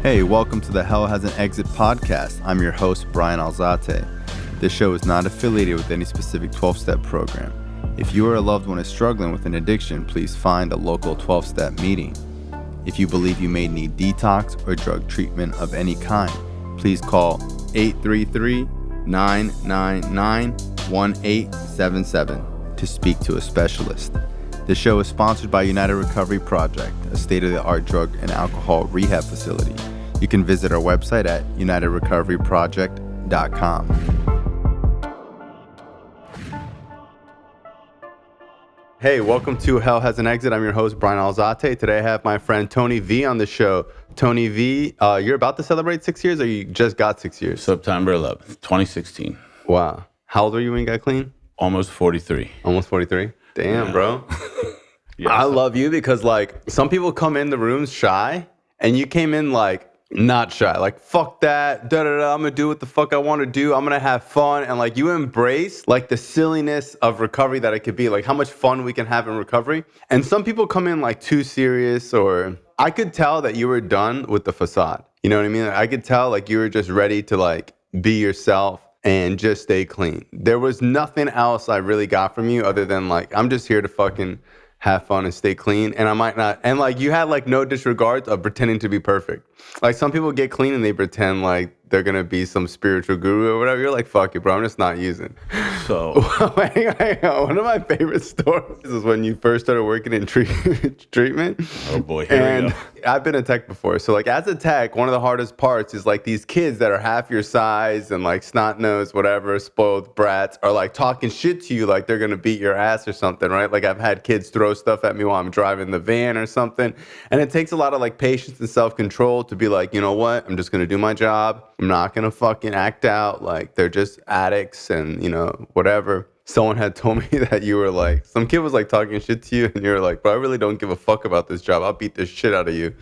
Hey, welcome to the Hell Has an Exit podcast. I'm your host, Brian Alzate. This show is not affiliated with any specific 12-step program. If you or a loved one is struggling with an addiction, please find a local 12-step meeting. If you believe you may need detox or drug treatment of any kind, please call 833-999-1877 to speak to a specialist. This show is sponsored by United Recovery Project, a state-of-the-art drug and alcohol rehab facility. You can visit our website at unitedrecoveryproject.com. Hey, welcome to Hell Has an Exit. I'm your host, Brian Alzate. Today I have my friend Tony V on the show. Tony V, you're about to celebrate 6 years, or you just got 6 years? September 11th, 2016. Wow. How old were you when you got clean? Almost 43. Almost 43? Damn, yeah. Bro. Yes. I love you because, like, some people come in the rooms shy, and you came in, like, not shy. Like, fuck that, da-da-da, I'm gonna do what the fuck I want to do. I'm gonna have fun. And, like, you embrace, like, the silliness of recovery that it could be. Like, how much fun we can have in recovery. And some people come in, like, too serious, or I could tell that you were done with the facade. You know what I mean? I could tell, like, you were just ready to, like, be yourself and just stay clean. There was nothing else I really got from you other than, like, I'm just here to fucking have fun and stay clean. And I might not, and like you had like no disregard of pretending to be perfect. Like some people get clean and they pretend like they're gonna be some spiritual guru or whatever. You're like, fuck it, bro, I'm just not using. So hang on. One of my favorite stories is when you first started working in treatment. Oh boy, here we go. I've been a tech before. So like as a tech, one of the hardest parts is like these kids that are half your size and like snot-nosed, whatever, spoiled brats are like talking shit to you like they're gonna beat your ass or something, right? Like I've had kids throw stuff at me while I'm driving the van or something. And it takes a lot of like patience and self-control to be like, you know what? I'm just gonna do my job. I'm not gonna fucking act out like they're just addicts and, you know, whatever. Someone had told me that you were like, some kid was like talking shit to you and you were like, bro, I really don't give a fuck about this job. I'll beat the shit out of you.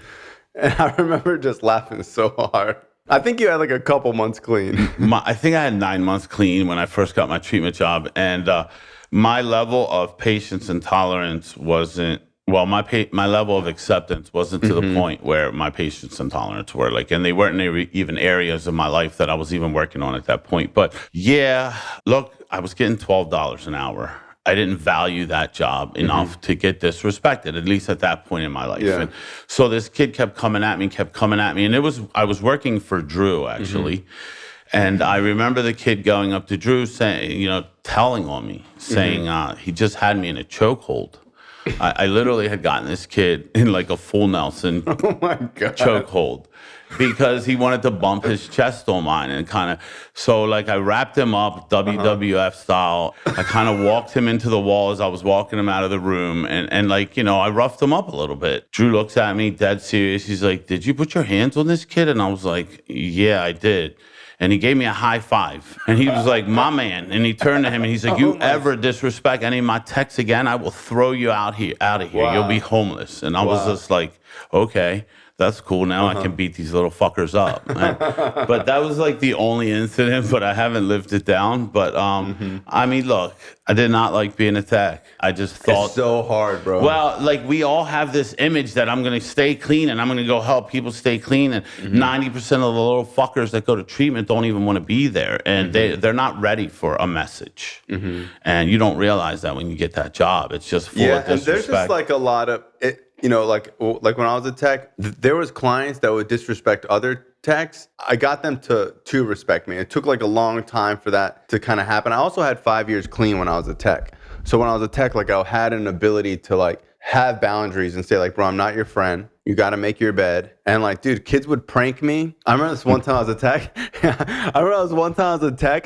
And I remember just laughing so hard. I think you had like a couple months clean. I think I had 9 months clean when I first got my treatment job. And my level of patience and tolerance wasn't, well, my level of acceptance wasn't to the point where my patience and tolerance were. Like, and they weren't even areas of my life that I was even working on at that point. But yeah, look, I was getting $12 an hour. I didn't value that job enough to get disrespected, at least at that point in my life. Yeah. And so this kid kept coming at me. And I was working for Drew, actually. And I remember the kid going up to Drew saying, you know, telling on me, saying he just had me in a chokehold. I literally had gotten this kid in like a full Nelson chokehold because he wanted to bump his chest on mine and kind of, so like I wrapped him up WWF style. I kind of walked him into the wall as I was walking him out of the room and like, you know, I roughed him up a little bit. Drew looks at me dead serious. He's like, did you put your hands on this kid? And I was like, yeah, I did. And he gave me a high five. And he was like, my man. And he turned to him and he's like, you ever disrespect any of my techs again, I will throw you out of here. Wow. You'll be homeless. And I was just like, okay, that's cool. Now I can beat these little fuckers up. But that was like the only incident, but I haven't lived it down. But I mean, look, I did not like being a tech. I just thought it's so hard, bro. Well, like we all have this image that I'm going to stay clean and I'm going to go help people stay clean. And 90% of the little fuckers that go to treatment don't even want to be there. And they're not ready for a message. And you don't realize that when you get that job. It's just full of disrespect. And there's just like a lot of it. You know, like when I was a tech, there was clients that would disrespect other techs. I got them to respect me. It took like a long time for that to kind of happen. I also had 5 years clean when I was a tech. So when I was a tech, like I had an ability to like have boundaries and say like, bro, I'm not your friend. You got to make your bed. And like, dude, kids would prank me. I remember this one time I was a tech.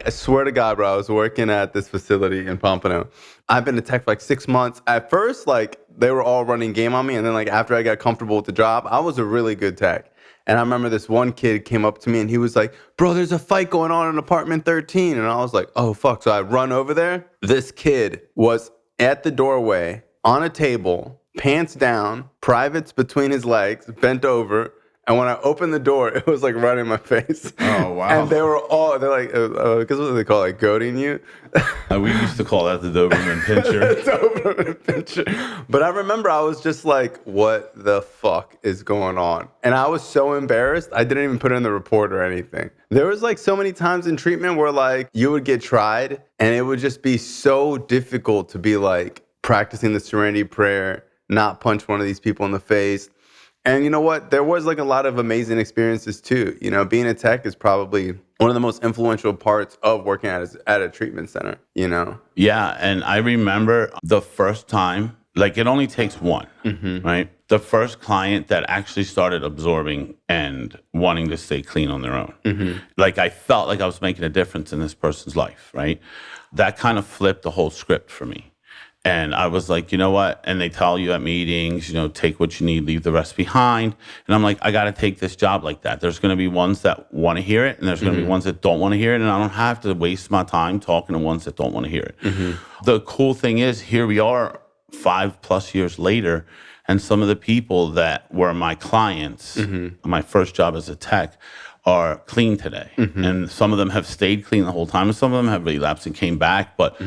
I swear to God, bro, I was working at this facility in Pompano. I've been a tech for like 6 months. At first, like they were all running game on me. And then like after I got comfortable with the job, I was a really good tech. And I remember this one kid came up to me and he was like, bro, there's a fight going on in apartment 13. And I was like, oh, fuck. So I run over there. This kid was at the doorway on a table, pants down, privates between his legs, bent over. And when I opened the door, it was like right in my face. Oh, wow. And they're like, because what do they call it, like goading you? We used to call that the Doberman Pinscher. Doberman Pinscher. But I remember I was just like, what the fuck is going on? And I was so embarrassed, I didn't even put in the report or anything. There was like so many times in treatment where like you would get tried and it would just be so difficult to be like practicing the serenity prayer, not punch one of these people in the face. And you know what? There was like a lot of amazing experiences too. You know, being a tech is probably one of the most influential parts of working at a treatment center, you know? Yeah, and I remember the first time, like it only takes one, right? The first client that actually started absorbing and wanting to stay clean on their own. Like I felt like I was making a difference in this person's life, right? That kind of flipped the whole script for me. And I was like, you know what? And they tell you at meetings, you know, take what you need, leave the rest behind. And I'm like, I got to take this job like that. There's going to be ones that want to hear it, and there's going to be ones that don't want to hear it. And I don't have to waste my time talking to ones that don't want to hear it. The cool thing is, here we are 5+ years later, and some of the people that were my clients, my first job as a tech, are clean today. And some of them have stayed clean the whole time, and some of them have relapsed and came back. But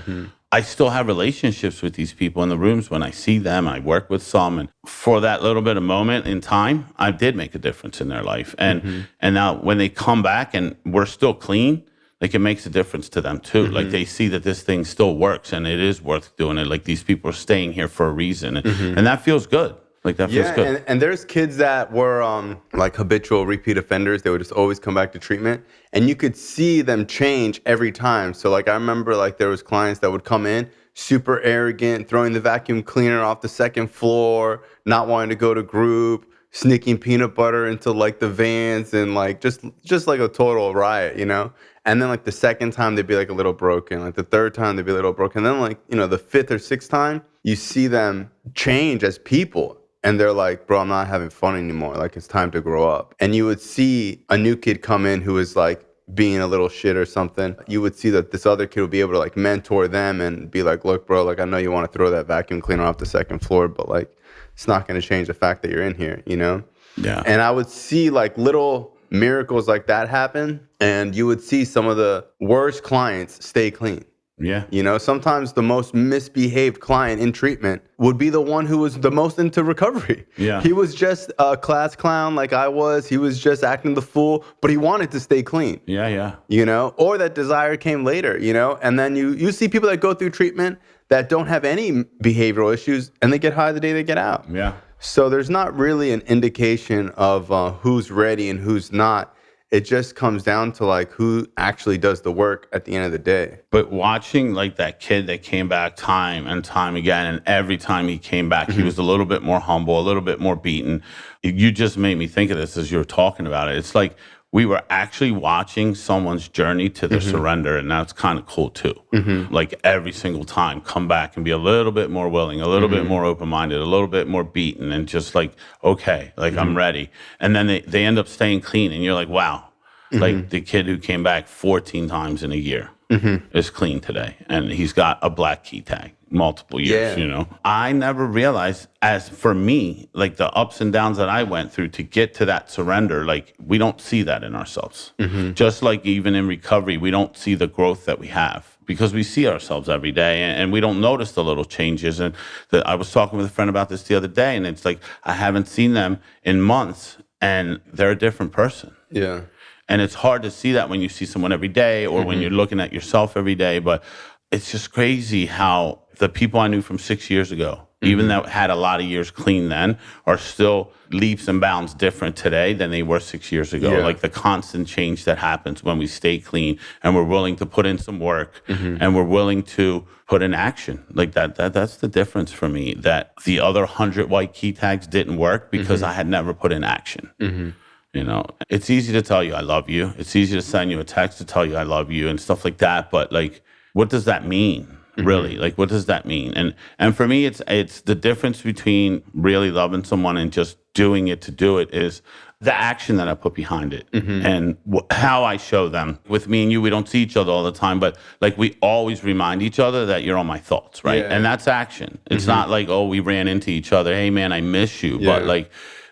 I still have relationships with these people in the rooms. When I see them, I work with some, and for that little bit of moment in time, I did make a difference in their life. And now when they come back and we're still clean, like it makes a difference to them too. Like they see that this thing still works and it is worth doing it. Like these people are staying here for a reason, and that feels good. Like that feels good. And there's kids that were like habitual repeat offenders. They would just always come back to treatment, and you could see them change every time. So like I remember like there was clients that would come in super arrogant, throwing the vacuum cleaner off the second floor, not wanting to go to group, sneaking peanut butter into like the vans, and like just like a total riot, you know? And then like the second time they'd be like a little broken, like the third time they'd be a little broken. And then like, you know, the fifth or sixth time you see them change as people. And they're like, bro, I'm not having fun anymore. Like, it's time to grow up. And you would see a new kid come in who is like being a little shit or something. You would see that this other kid would be able to like mentor them and be like, look, bro, like I know you want to throw that vacuum cleaner off the second floor, but like it's not going to change the fact that you're in here, you know? Yeah. And I would see like little miracles like that happen. And you would see some of the worst clients stay clean. Yeah. You know, sometimes the most misbehaved client in treatment would be the one who was the most into recovery. Yeah. He was just a class clown like I was. He was just acting the fool, but he wanted to stay clean. Yeah, yeah. You know, or that desire came later, you know, and then you see people that go through treatment that don't have any behavioral issues and they get high the day they get out. Yeah. So there's not really an indication of who's ready and who's not. It just comes down to like who actually does the work at the end of the day. But watching like that kid that came back time and time again, and every time he came back, he was a little bit more humble, a little bit more beaten. You just made me think of this as you were talking about it. It's like we were actually watching someone's journey to their surrender, and that's kind of cool too. Like every single time, come back and be a little bit more willing, a little bit more open-minded, a little bit more beaten, and just like, okay, like I'm ready. And then they end up staying clean, and you're like, wow, like the kid who came back 14 times in a year is clean today, and he's got a black key tag. Multiple years, you know. I never realized, as for me, like the ups and downs that I went through to get to that surrender, like we don't see that in ourselves. Just like even in recovery, we don't see the growth that we have because we see ourselves every day and we don't notice the little changes. And I was talking with a friend about this the other day, and it's like I haven't seen them in months and they're a different person. Yeah. And it's hard to see that when you see someone every day or when you're looking at yourself every day. But it's just crazy how the people I knew from 6 years ago, even that had a lot of years clean then, are still leaps and bounds different today than they were 6 years ago. Yeah. Like the constant change that happens when we stay clean and we're willing to put in some work and we're willing to put in action. Like that's the difference for me, that the other 100 white key tags didn't work because I had never put in action. You know, it's easy to tell you I love you. It's easy to send you a text to tell you I love you and stuff like that. But like, what does that mean? Really? Like, what does that mean? And for me, it's the difference between really loving someone and just doing it to do it is the action that I put behind it and how I show them. With me and you, we don't see each other all the time, but like we always remind each other that you're on my thoughts, right? Yeah. And that's action. It's not like, oh, we ran into each other. Hey, man, I miss you. But like,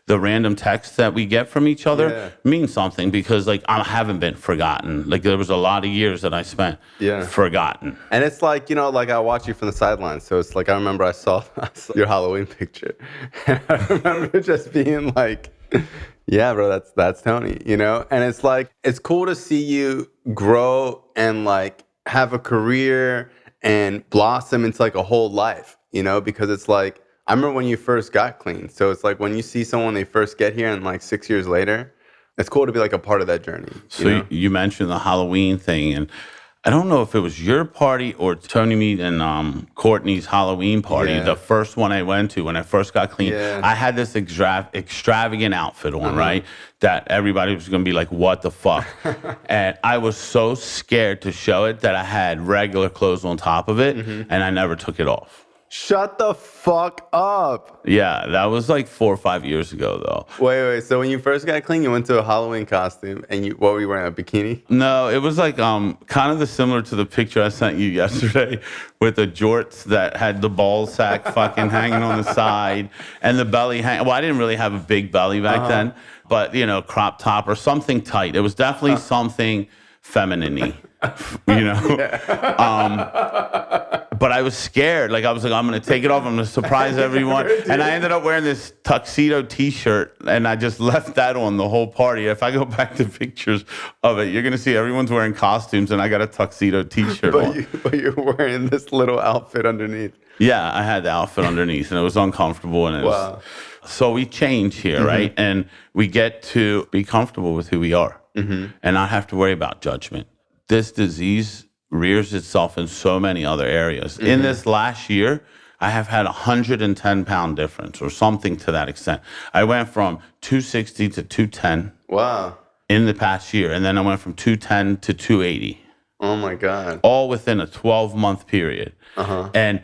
the random texts that we get from each other mean something because like I haven't been forgotten. Like there was a lot of years that I spent forgotten. And it's like, like I watch you from the sidelines. So it's like I remember I saw your Halloween picture. And I remember just being like, yeah, bro, that's Tony, And it's like it's cool to see you grow and like have a career and blossom into like a whole life, because it's like I remember when you first got clean. So it's like when you see someone they first get here and like 6 years later, it's cool to be like a part of that journey. So you mentioned the Halloween thing, and I don't know if it was your party or Tony Mead and Courtney's Halloween party, the first one I went to when I first got clean. I had this extravagant outfit on, right? That everybody was going to be like, what the fuck? And I was so scared to show it that I had regular clothes on top of it, and I never took it off. Shut the fuck up. Yeah, that was like 4 or 5 years ago, though. Wait. So when you first got clean, you went to a Halloween costume, and what were you wearing, a bikini? No, it was like kind of similar to the picture I sent you yesterday with the jorts that had the ball sack fucking hanging on the side and the belly hang. Well, I didn't really have a big belly back then, but crop top or something tight. It was definitely something feminine-y. But I was scared. Like I was like, I'm gonna take it off. I'm gonna surprise everyone. And I ended up wearing this tuxedo T-shirt, and I just left that on the whole party. If I go back to pictures of it, you're gonna see everyone's wearing costumes, and I got a tuxedo T-shirt on. But you're wearing this little outfit underneath. Yeah, I had the outfit underneath, and it was uncomfortable. And it was, so we change here, right? And we get to be comfortable with who we are, and not have to worry about judgment. This disease rears itself in so many other areas. In this last year, I have had 110-pound difference or something to that extent. I went from 260 to 210 in the past year, and then I went from 210 to 280. Oh, my God. All within a 12-month period. And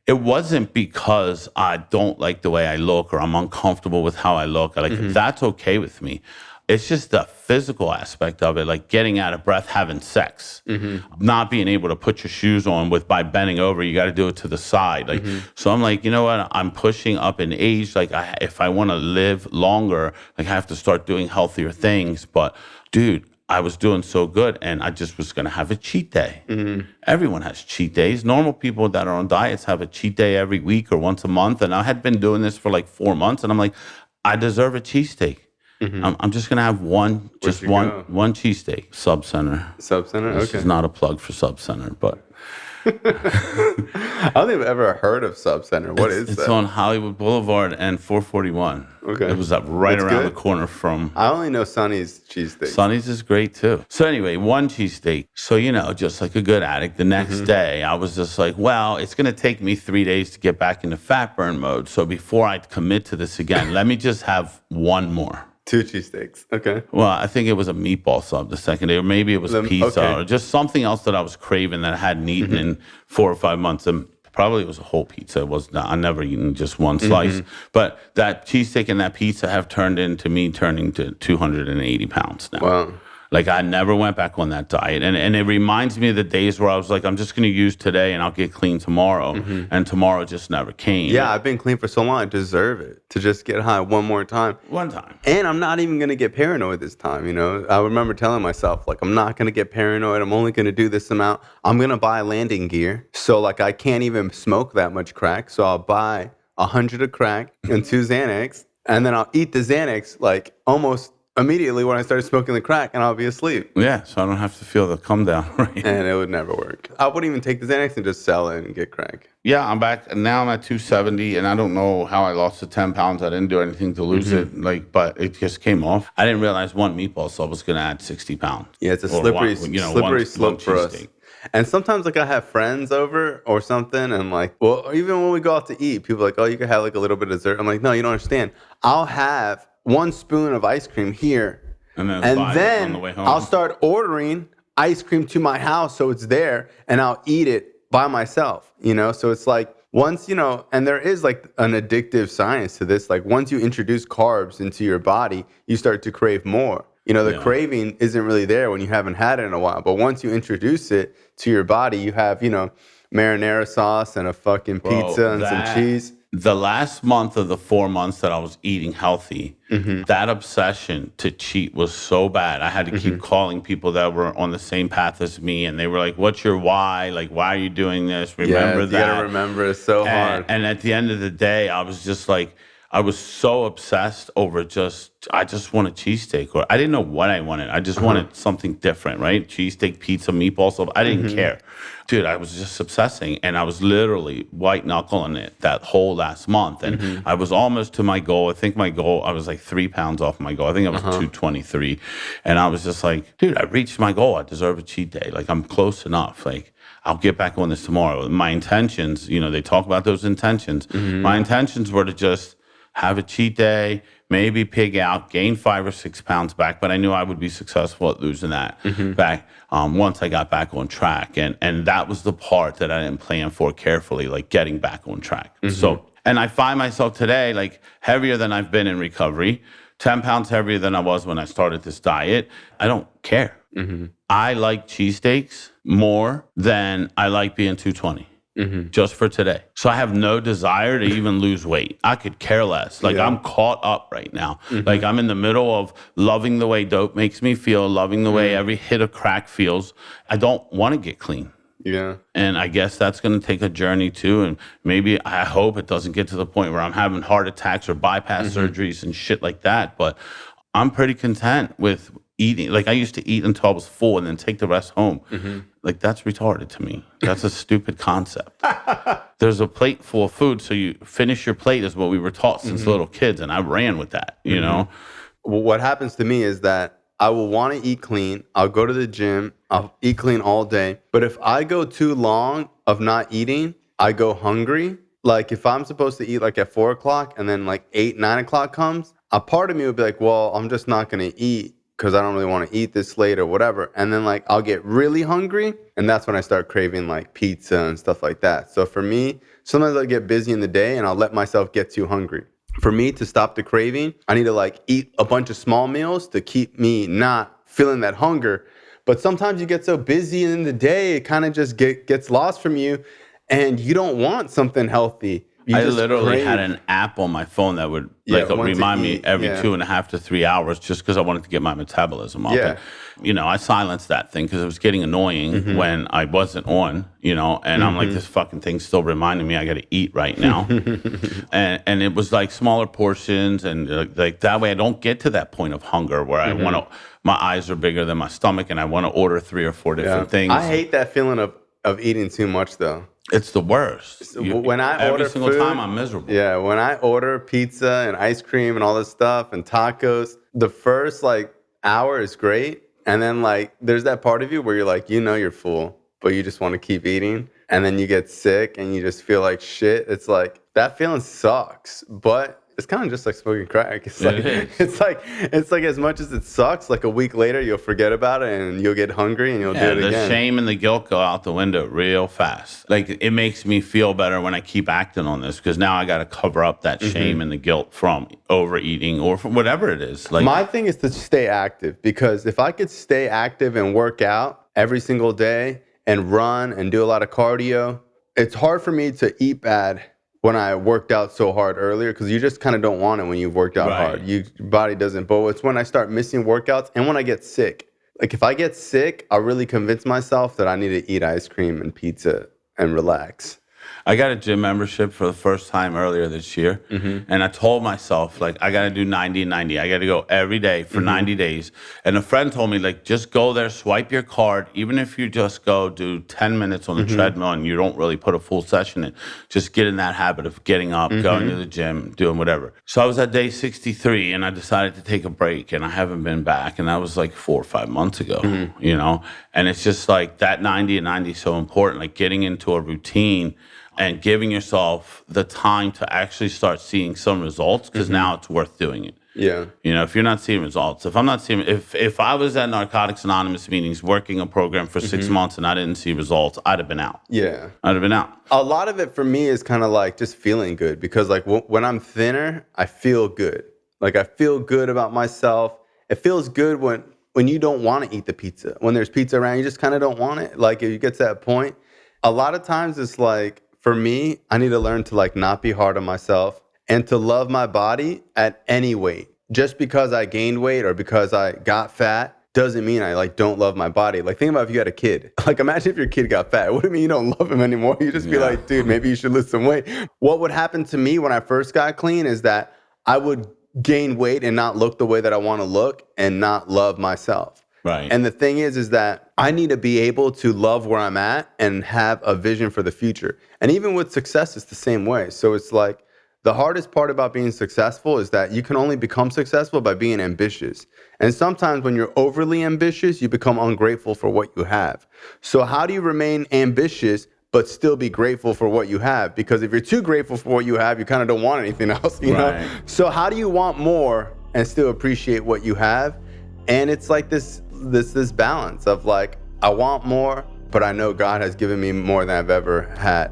it wasn't because I don't like the way I look or I'm uncomfortable with how I look. That's okay with me. It's just the physical aspect of it, like getting out of breath, having sex, not being able to put your shoes on by bending over. You got to do it to the side. So I'm like, you know what? I'm pushing up in age. Like if I want to live longer, like I have to start doing healthier things. But dude, I was doing so good, and I just was going to have a cheat day. Everyone has cheat days. Normal people that are on diets have a cheat day every week or once a month. And I had been doing this for like 4 months, and I'm like, I deserve a cheesesteak. I'm just gonna have one cheesesteak. Sub Center. Sub Center. This is not a plug for Sub Center, but I don't think I've ever heard of Sub Center. What is that? It's on Hollywood Boulevard and 441. Okay, it was up right around the corner from. I only know Sonny's cheesesteak. Sonny's is great too. So anyway, one cheesesteak. So just like a good addict, the next day I was just like, well, it's gonna take me 3 days to get back into fat burn mode. So before I commit to this again, let me just have one more. 2 cheesesteaks. Okay. Well, I think it was a meatball sub the second day, or maybe it was pizza, or just something else that I was craving that I hadn't eaten in 4 or 5 months. And probably it was a whole pizza. It was not. I never eaten just one slice. But that cheesesteak and that pizza have turned into me turning to 280 pounds now. Wow. Like I never went back on that diet. And it reminds me of the days where I was like, I'm just going to use today and I'll get clean tomorrow. And tomorrow just never came. Yeah, I've been clean for so long. I deserve it to just get high one more time. One time. And I'm not even going to get paranoid this time, I remember telling myself, like, I'm not going to get paranoid. I'm only going to do this amount. I'm going to buy landing gear. So, like, I can't even smoke that much crack. So I'll buy 100 of crack and 2 Xanax. And then I'll eat the Xanax, like, almost immediately when I started smoking the crack, and I'll be asleep. Yeah, so I don't have to feel the come down, right? And it would never work. I wouldn't even take the Xanax and just sell it and get crack. Yeah, I'm back, and now I'm at 270, and I don't know how I lost the 10 pounds. I didn't do anything to lose it, but it just came off. I didn't realize one meatball sub was going to add 60 pounds. Yeah, it's a slippery slope for us. And sometimes, like, I have friends over or something, and, like, well, even when we go out to eat, people are like, oh, you can have, like, a little bit of dessert. I'm like, no, you don't understand. I'll have 1 spoon of ice cream here, and then on the way home. I'll start ordering ice cream to my house so it's there, and I'll eat it by myself, So it's like once, and there is like an addictive science to this. Like once you introduce carbs into your body, you start to crave more. The craving isn't really there when you haven't had it in a while. But once you introduce it to your body, you have, marinara sauce and a fucking pizza and some cheese. The last month of the 4 months that I was eating healthy, that obsession to cheat was so bad. I had to keep calling people that were on the same path as me, and they were like, "What's your why? Like, why are you doing this? Remember that?" You gotta remember, it's so hard. And at the end of the day, I was just like, I was so obsessed over I just want a cheesesteak, or I didn't know what I wanted. I just wanted something different, right? Cheesesteak, pizza, meatballs. So I didn't care. Dude, I was just obsessing, and I was literally white knuckling it that whole last month. And I was almost to my goal. I think my goal, I was like 3 pounds off my goal. I think I was 223. And I was just like, dude, I reached my goal. I deserve a cheat day. Like, I'm close enough. Like, I'll get back on this tomorrow. My intentions, they talk about those intentions. My intentions were to just have a cheat day, maybe pig out, gain 5 or 6 pounds back, but I knew I would be successful at losing that back once I got back on track. And that was the part that I didn't plan for carefully, like getting back on track. So, and I find myself today like heavier than I've been in recovery, 10 pounds heavier than I was when I started this diet. I don't care. I like cheesesteaks more than I like being 220. Just for today. So I have no desire to even lose weight. I could care less. Like, I'm caught up right now. Like, I'm in the middle of loving the way dope makes me feel, loving the way every hit of crack feels. I don't want to get clean. Yeah. And I guess that's going to take a journey too. And maybe I hope it doesn't get to the point where I'm having heart attacks or bypass surgeries and shit like that. But I'm pretty content with eating. Like, I used to eat until I was full and then take the rest home. Like, that's retarded to me. That's a stupid concept. There's a plate full of food, so you finish your plate is what we were taught since little kids, and I ran with that, know? Well, what happens to me is that I will want to eat clean. I'll go to the gym. I'll eat clean all day. But if I go too long of not eating, I go hungry. Like, if I'm supposed to eat like at 4 o'clock and then like 8, 9 o'clock comes, a part of me would be like, well, I'm just not going to eat because I don't really want to eat this late or whatever. And then like I'll get really hungry, and that's when I start craving like pizza and stuff like that. So for me, sometimes I'll get busy in the day and I'll let myself get too hungry. For me to stop the craving, I need to like eat a bunch of small meals to keep me not feeling that hunger. But sometimes you get so busy in the day, it kind of just gets lost from you, and you don't want something healthy. I literally had an app on my phone that would remind me every 2.5 to 3 hours, just because I wanted to get my metabolism up. Yeah. And, I silenced that thing because it was getting annoying when I wasn't on, and I'm like, this fucking thing's still reminding me I got to eat right now. and it was like smaller portions, and like that way I don't get to that point of hunger where I want to, my eyes are bigger than my stomach and I want to order 3 or 4 different things. I hate that feeling of eating too much though. It's the worst. When I order every single food, time I'm miserable. Yeah, when I order pizza and ice cream and all this stuff and tacos, the first like hour is great. And then like there's that part of you where you're like, you're full, but you just want to keep eating. And then you get sick and you just feel like shit. It's like that feeling sucks, but it's kind of just like smoking crack. It's like it's like as much as it sucks, like a week later you'll forget about it and you'll get hungry and you'll do it again. The shame and the guilt go out the window real fast. Like, it makes me feel better when I keep acting on this, because now I got to cover up that shame and the guilt from overeating or from whatever it is. Like, my thing is to stay active, because if I could stay active and work out every single day and run and do a lot of cardio, it's hard for me to eat bad when I worked out so hard earlier, because you just kind of don't want it when you've worked out hard. Your body doesn't. But it's when I start missing workouts and when I get sick. Like, if I get sick, I'll really convince myself that I need to eat ice cream and pizza and relax. I got a gym membership for the first time earlier this year. And I told myself, like, I got to do 90 and 90. I got to go every day for 90 days. And a friend told me, like, just go there, swipe your card. Even if you just go do 10 minutes on the treadmill and you don't really put a full session in, just get in that habit of getting up, going to the gym, doing whatever. So I was at day 63 and I decided to take a break, and I haven't been back. And that was like 4 or 5 months ago, And it's just like that 90 and 90 is so important, like getting into a routine and giving yourself the time to actually start seeing some results, because now it's worth doing it. Yeah. If you're not seeing results, if I was at Narcotics Anonymous meetings working a program for 6 months and I didn't see results, I'd have been out. Yeah. I'd have been out. A lot of it for me is kind of like just feeling good, because like when I'm thinner, I feel good. Like, I feel good about myself. It feels good when you don't want to eat the pizza. When there's pizza around, you just kind of don't want it. Like, if you get to that point, a lot of times it's like, for me, I need to learn to like not be hard on myself and to love my body at any weight. Just because I gained weight or because I got fat doesn't mean I like don't love my body. Like think about if you had a kid. Like imagine if your kid got fat. It wouldn't mean you don't love him anymore. You just be like, dude, maybe you should lose some weight. What would happen to me when I first got clean is that I would gain weight and not look the way that I want to look and not love myself. Right. And the thing is that I need to be able to love where I'm at and have a vision for the future. And even with success, it's the same way. So it's like the hardest part about being successful is that you can only become successful by being ambitious. And sometimes when you're overly ambitious, you become ungrateful for what you have. So how do you remain ambitious but still be grateful for what you have? Because if you're too grateful for what you have, you kind of don't want anything else, you know? So how do you want more and still appreciate what you have? And it's like this balance of like, I want more, but I know God has given me more than I've ever had.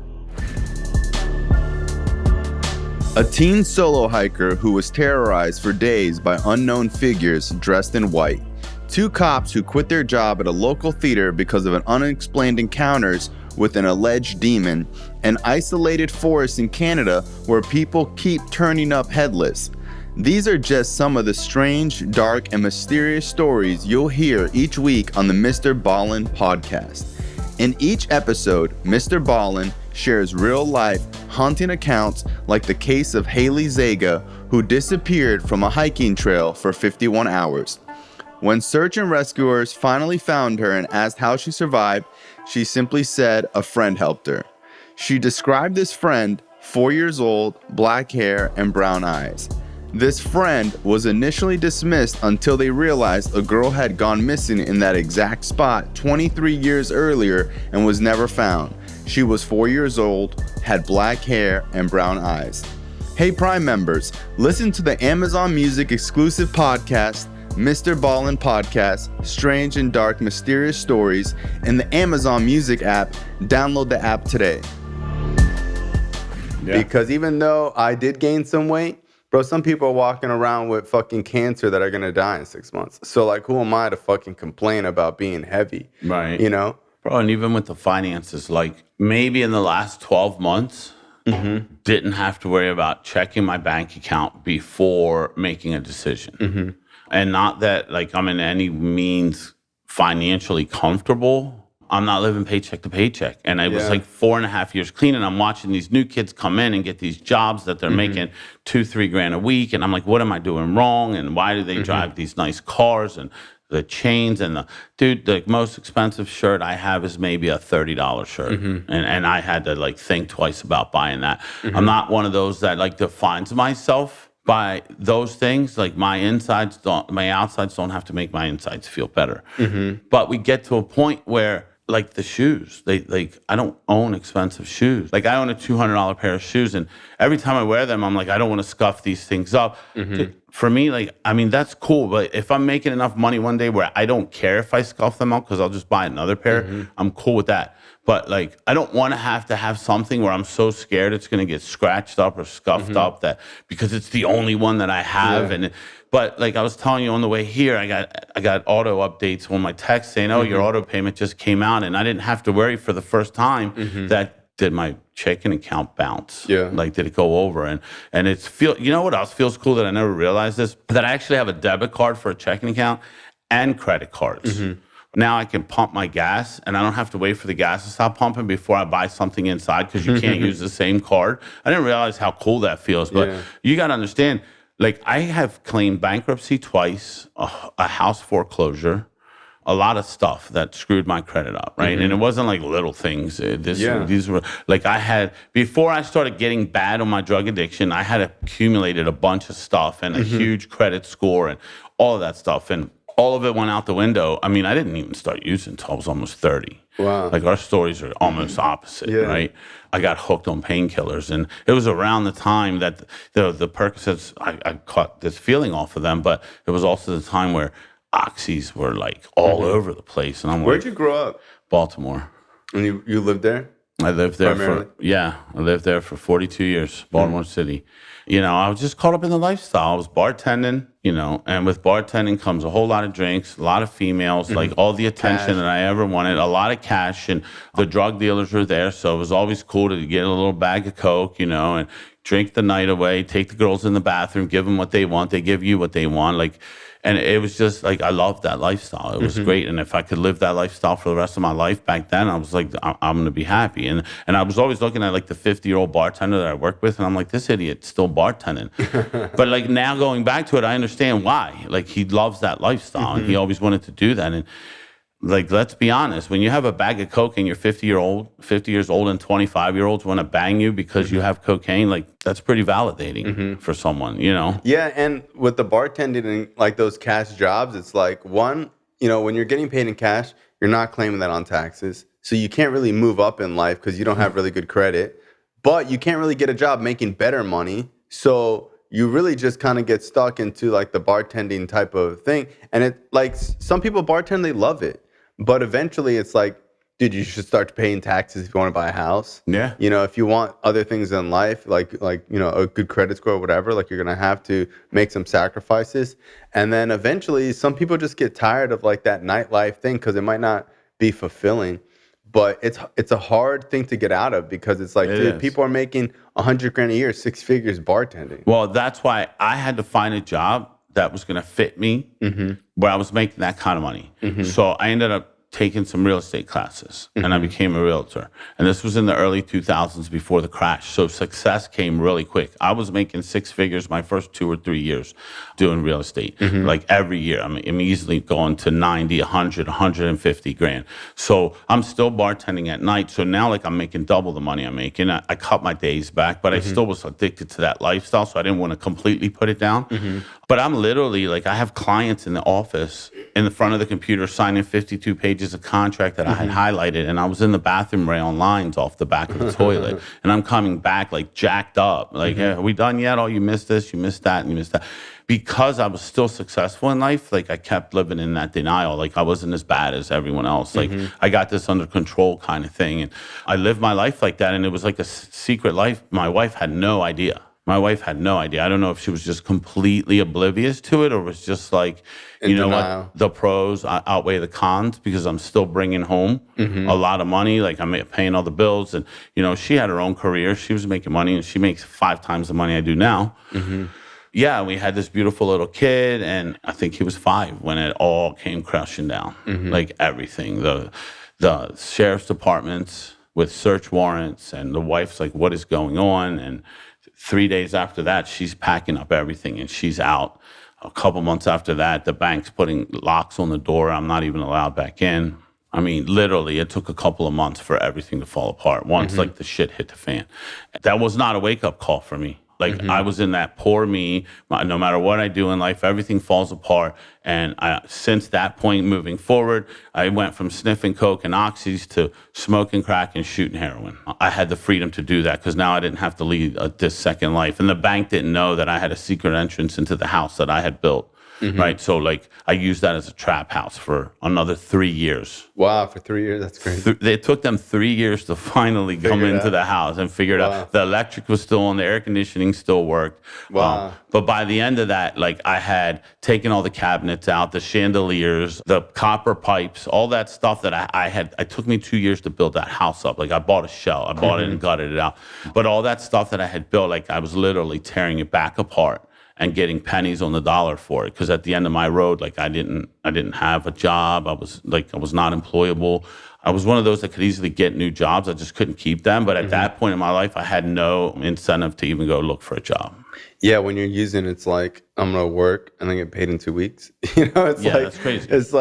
A teen solo hiker who was terrorized for days by unknown figures dressed in white. Two cops who quit their job at a local theater because of an unexplained encounters with an alleged demon. An isolated forest in Canada where people keep turning up headless. These are just some of the strange, dark, and mysterious stories you'll hear each week on the Mr. Ballin podcast. In each episode, Mr. Ballin shares real-life haunting accounts like the case of Haley Zaga, who disappeared from a hiking trail for 51 hours. When search and rescuers finally found her and asked how she survived, she simply said a friend helped her. She described this friend, 4 years old, black hair, and brown eyes. This friend was initially dismissed until they realized a girl had gone missing in that exact spot 23 years earlier and was never found. She was 4 years old, had black hair, and brown eyes. Hey Prime members, listen to the Amazon Music exclusive podcast, Mr. Ballin Podcast, Strange and Dark Mysterious Stories, in the Amazon Music app. Download the app today. Yeah. Because even though I did gain some weight, bro, some people are walking around with fucking cancer that are going to die in 6 months. So, like, who am I to fucking complain about being heavy? Right. You know? Bro, and even with the finances, like, maybe in the last 12 months, didn't have to worry about checking my bank account before making a decision. And not that, like, I'm in any means financially comfortable. I'm not living paycheck to paycheck. And I was like 4.5 years clean, and I'm watching these new kids come in and get these jobs that they're making $2-3 grand a week. And I'm like, what am I doing wrong? And why do they drive these nice cars and the chains and the most expensive shirt I have is maybe a $30 shirt. And I had to like think twice about buying that. I'm not one of those that like defines myself by those things. Like my outsides don't have to make my insides feel better. But we get to a point where like the shoes, I don't own expensive shoes. Like I own a $200 pair of shoes, and every time I wear them, I'm like, I don't want to scuff these things up. For me, like, I mean, that's cool. But if I'm making enough money one day where I don't care if I scuff them up because I'll just buy another pair, I'm cool with that. But like, I don't want to have something where I'm so scared it's going to get scratched up or scuffed up that because it's the only one that I have. But like I was telling you on the way here, I got auto updates on my text saying, "Oh, your auto payment just came out," and I didn't have to worry for the first time that did my checking account bounce? Like did it go over? And it's you know what else feels cool that I never realized this? That I actually have a debit card for a checking account and credit cards. Now I can pump my gas, and I don't have to wait for the gas to stop pumping before I buy something inside because you can't use the same card. I didn't realize how cool that feels, but you got to understand, like I have claimed bankruptcy twice, a house foreclosure, a lot of stuff that screwed my credit up, right? And it wasn't like little things. These were like before I started getting bad on my drug addiction, I had accumulated a bunch of stuff and a huge credit score and all of that stuff. And all of it went out the window. I mean, I didn't even start using until I was almost 30. Wow. Like our stories are almost opposite, right? I got hooked on painkillers, and it was around the time that the Percocets, I caught this feeling off of them, but it was also the time where oxys were like all over the place. And I'm Where'd you grow up? Baltimore. And you lived there? I lived there Primarily? I lived there for 42 years, Baltimore City. You know, I was just caught up in the lifestyle. I was bartending, you know, and with bartending comes a whole lot of drinks, a lot of females, like all the attention Cash. that I ever wanted, a lot of cash, and the drug dealers were there. So it was always cool to get a little bag of Coke, you know, and drink the night away, take the girls in the bathroom, give them what they want. They give you what they want. Like, and it was just like, I loved that lifestyle. It was great. And if I could live that lifestyle for the rest of my life back then, I was like, I'm going to be happy. And I was always looking at like the 50-year-old bartender that I worked with. And I'm like, this idiot's still bartending. But like now going back to it, I understand why. Like he loves that lifestyle and he always wanted to do that. And like, let's be honest, when you have a bag of coke and you're 50 years old and 25-year-olds want to bang you because you have cocaine, like that's pretty validating for someone, you know? Yeah, and with the bartending and like those cash jobs, it's like one, you know, when you're getting paid in cash, you're not claiming that on taxes. So you can't really move up in life because you don't have really good credit, but you can't really get a job making better money. So you really just kind of get stuck into like the bartending type of thing. And it like some people bartend, they love it. But eventually it's like, dude, you should start paying taxes if you want to buy a house. Yeah. You know, if you want other things in life, like you know, a good credit score or whatever, like you're going to have to make some sacrifices. And then eventually some people just get tired of like that nightlife thing because it might not be fulfilling. But it's a hard thing to get out of because it's like, dude, people are making $100,000 a year, 6 figures bartending. Well, that's why I had to find a job that was going to fit me where I was making that kind of money. So I ended up taking some real estate classes and I became a realtor. And this was in the early 2000s before the crash. So success came really quick. I was making 6 figures my first 2 or 3 years doing real estate. Like every year, I'm easily going to 90, 100, 150 grand. So I'm still bartending at night. So now like I'm making double the money I'm making. I cut my days back, but I still was addicted to that lifestyle. So I didn't want to completely put it down. But I'm literally like, I have clients in the office in the front of the computer signing 52 pages of contract that I had highlighted. And I was in the bathroom rayon lines off the back of the toilet. And I'm coming back like jacked up. Like, hey, are we done yet? Oh, you missed this, you missed that, and you missed that. Because I was still successful in life, like I kept living in that denial. Like I wasn't as bad as everyone else. Like I got this under control kind of thing. And I lived my life like that. And it was like a secret life. My wife had no idea. I don't know if she was just completely oblivious to it or was just like, you know what, the pros outweigh the cons because I'm still bringing home a lot of money. Like I'm paying all the bills. And, you know, she had her own career. She was making money and she makes 5 times the money I do now. Yeah, we had this beautiful little kid and I think he was 5 when it all came crashing down. Like everything. The sheriff's departments with search warrants and the wife's like, what is going on? And 3 days after that, she's packing up everything and she's out. A couple months after that, the bank's putting locks on the door. I'm not even allowed back in. I mean, literally, it took a couple of months for everything to fall apart once like the shit hit the fan. That was not a wake-up call for me. Like I was in that poor me, no matter what I do in life, everything falls apart. And since that point moving forward, I went from sniffing coke and oxys to smoking crack and shooting heroin. I had the freedom to do that because now I didn't have to lead this second life. And the bank didn't know that I had a secret entrance into the house that I had built. Right. So like I used that as a trap house for another 3 years. Wow, for 3 years, that's crazy. It took them 3 years to finally come into the house and figure it out. The electric was still on, the air conditioning still worked. Wow. But by the end of that, like I had taken all the cabinets out, the chandeliers, the copper pipes, all that stuff that it took me 2 years to build that house up. Like I bought a shell, I bought it and gutted it out. But all that stuff that I had built, like I was literally tearing it back apart and getting pennies on the dollar for it. Because at the end of my road, like I didn't have a job. I was not employable. I was one of those that could easily get new jobs. I just couldn't keep them. But at that point in my life, I had no incentive to even go look for a job. Yeah, when you're using, it's like I'm gonna work and then get paid in 2 weeks. You know, it's like that's crazy. It's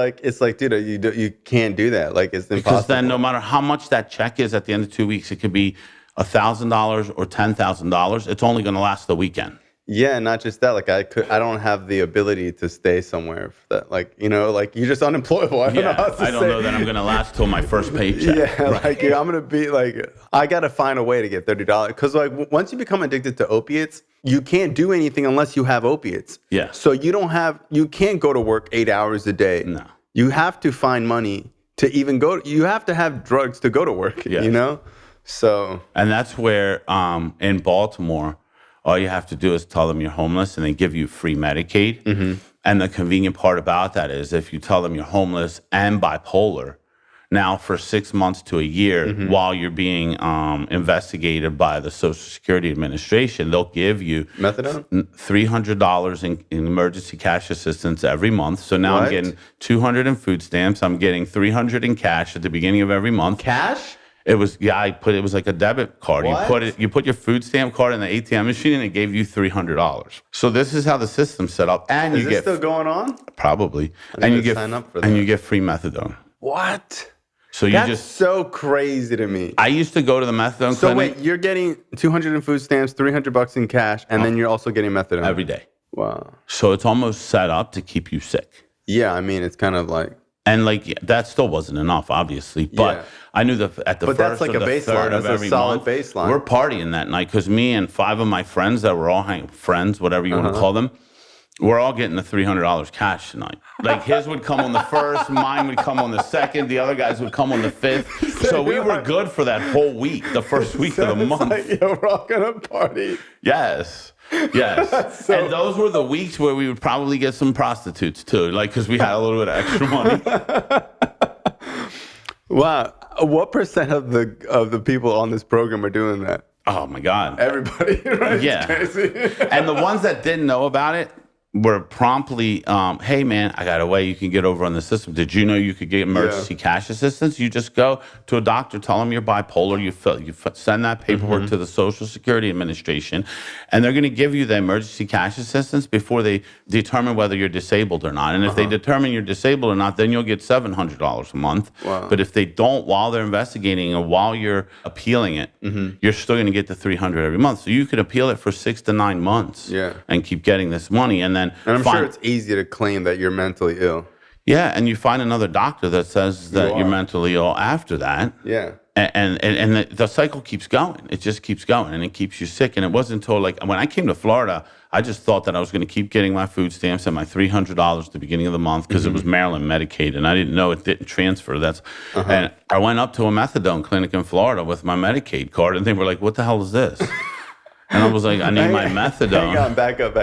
like, dude, you can't do that. Like it's impossible. Because then, no matter how much that check is at the end of 2 weeks, it could be $1,000 or $10,000. It's only gonna last the weekend. Yeah, not just that. Like I don't have the ability to stay somewhere for that. Like, you know, like you're just unemployable. I don't know that I'm gonna last till my first paycheck. Yeah, right. Like I'm gonna be like, I gotta find a way to get $30 because like once you become addicted to opiates, you can't do anything unless you have opiates. Yeah. So you can't go to work 8 hours a day. No. You have to find money to even go. You have to have drugs to go to work. Yes. You know. So, And that's where in Baltimore, all you have to do is tell them you're homeless and they give you free Medicaid. Mm-hmm. And the convenient part about that is if you tell them you're homeless and bipolar, now for 6 months to a year, while you're being investigated by the Social Security Administration, they'll give you methadone? $300 in emergency cash assistance every month. So now I'm What? getting $200 in food stamps. I'm getting $300 in cash at the beginning of every month. Cash? It was it was like a debit card. What? You put your food stamp card in the ATM machine and it gave you $300. So this is how the system's set up. And Is you this get still going on? probably I and need you to get sign up for and that. you get free methadone. What? So you That's just so crazy to me. I used to go to the methadone So clinic wait, you're getting 200 in food stamps, $300 in cash, and then you're also getting methadone every day. Wow. So it's almost set up to keep you sick. Yeah, I mean, it's kind of like. And that still wasn't enough, obviously. But Yeah. I knew that at the But that's first like or a the baseline. third of That's a every solid month, baseline. we're partying that night because me and 5 of my friends that were all friends, whatever you want to call them, we're all getting the $300 cash tonight. Like his would come on the first, mine would come on the second, the other guys would come on the fifth. So we were good for that whole week, the first week of the It's month. like, yo, we're all gonna party. Yes. Yes. And those were the weeks where we would probably get some prostitutes too, like because we had a little bit of extra money. Wow. What percent of the people on this program are doing that? Oh my God. Everybody, right? Yeah. It's crazy. And the ones that didn't know about it were promptly, hey man, I got a way you can get over on the system. Did you know you could get emergency cash assistance? You just go to a doctor, tell them you're bipolar, you send that paperwork to the Social Security Administration, and they're going to give you the emergency cash assistance before they determine whether you're disabled or not. And if they determine you're disabled or not, then you'll get $700 a month. Wow. But if they don't, while they're investigating or while you're appealing it, you're still going to get the $300 every month. So you could appeal it for 6 to 9 months and keep getting this money. And then And I'm sure it's easy to claim that you're mentally ill. yeah, and you find another doctor that says that You you're are. mentally ill after that. Yeah. And the cycle keeps going. It just keeps going, and it keeps you sick. And it wasn't until like when I came to Florida, I just thought that I was going to keep getting my food stamps and my $300 at the beginning of the month because it was Maryland Medicaid, and I didn't know it didn't transfer. And I went up to a methadone clinic in Florida with my Medicaid card, and they were like, "What the hell is this?" And I was like, "I need my methadone." Hang on, back up.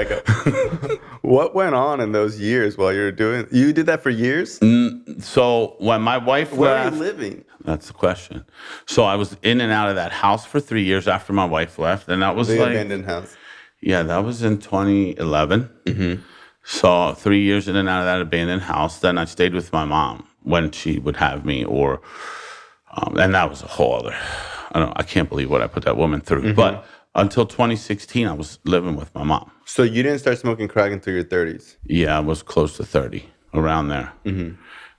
What went on in those years while you were doing? You did that for years? So when my wife Where are left, you living? that's the question. So I was in and out of that house for 3 years after my wife left, and that was The like, abandoned house. yeah, that was in 2011. So 3 years in and out of that abandoned house. Then I stayed with my mom when she would have me, and that was a whole other. I can't believe what I put that woman through. But until 2016, I was living with my mom. So you didn't start smoking crack until your 30s? Yeah, I was close to 30, around there.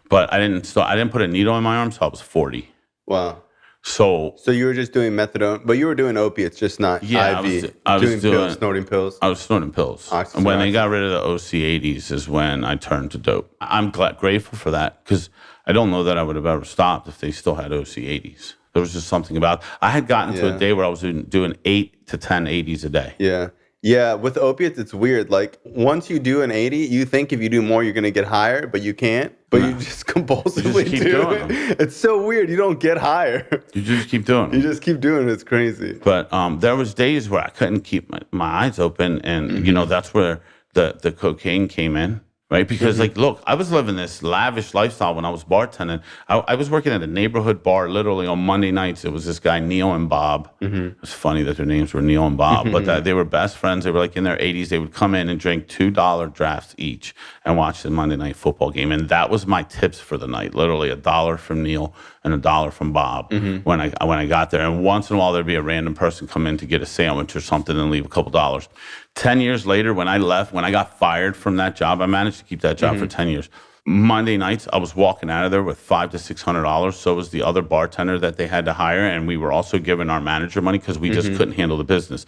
But I didn't put a needle in my arm, so I was 40. Wow. So So you were just doing methadone, but you were doing opiates, just not Yeah, IV. I was doing doing- pills, snorting pills. I was snorting pills. Oxy, And when they oxy. got rid of the OC80s is when I turned to dope. I'm grateful for that because I don't know that I would have ever stopped if they still had OC80s. There was just something about I had gotten to a day where I was doing 8 to 10 80s a day. Yeah. Yeah, with opiates, it's weird. Like, once you do an 80, you think if you do more, you're going to get higher, but you can't. But you just compulsively keep do doing it. them. It's so weird. You don't get higher. You just keep doing it. You just keep doing it. It's crazy. But there was days where I couldn't keep my eyes open, and that's where the cocaine came in, right? Because like, look, I was living this lavish lifestyle when I was bartending. I was working at a neighborhood bar literally on Monday nights. It was this guy Neil and Bob. It's funny that their names were Neil and Bob, but that they were best friends. They were like in their 80s. They would come in and drink $2 drafts each and watch the Monday night football game, and that was my tips for the night. Literally $1 from Neil and $1 from Bob when I got there. And once in a while there'd be a random person come in to get a sandwich or something and leave a couple dollars. 10 years later, when I left, when I got fired from that job, I managed to keep that job for 10 years. Monday nights, I was walking out of there with $500 to $600. So was the other bartender that they had to hire, and we were also giving our manager money because we just couldn't handle the business.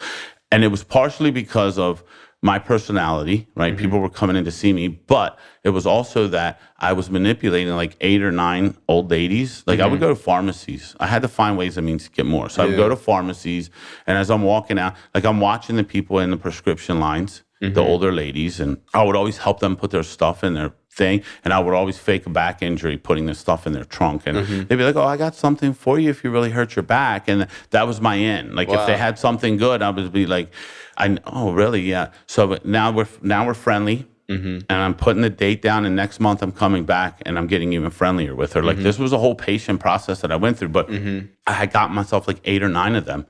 And it was partially because of my personality, right? People were coming in to see me, but it was also that I was manipulating like 8 or 9 old ladies. Like I would go to pharmacies. I had to find ways and means to get more. So I would go to pharmacies, and as I'm walking out, like I'm watching the people in the prescription lines, the older ladies, and I would always help them put their stuff in their thing. And I would always fake a back injury, putting this stuff in their trunk. And they'd be like, oh, I got something for you if you really hurt your back. And that was my in. Like if they had something good, I would be like, oh, really? Yeah. So now we're friendly. And I'm putting the date down, and next month I'm coming back and I'm getting even friendlier with her. Like this was a whole patient process that I went through, but I had gotten myself like 8 or 9 of them.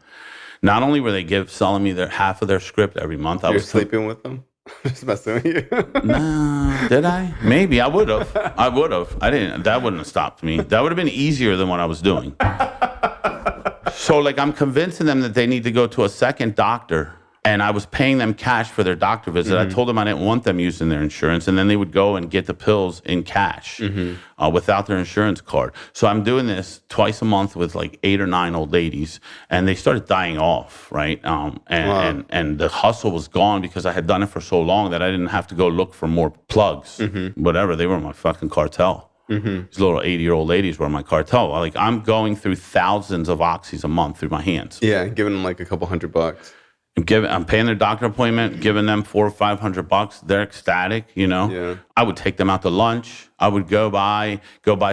Not only were they selling me half of their script every month, I was sleeping with them. Just messing with you. No, did I? Maybe I would have. I didn't. That wouldn't have stopped me. That would have been easier than what I was doing. So like I'm convincing them that they need to go to a second doctor. And I was paying them cash for their doctor visit. I told them I didn't want them using their insurance. And then they would go and get the pills in cash without their insurance card. So I'm doing this twice a month with like 8 or 9 old ladies. And they started dying off, right? And the hustle was gone because I had done it for so long that I didn't have to go look for more plugs. Whatever, they were my fucking cartel. These little 80-year-old ladies were my cartel. Like I'm going through thousands of oxys a month through my hands. Yeah, giving them like a couple $100. I'm paying their doctor appointment, giving them $400 or $500. They're ecstatic, you know. Yeah. I would take them out to lunch. I would go buy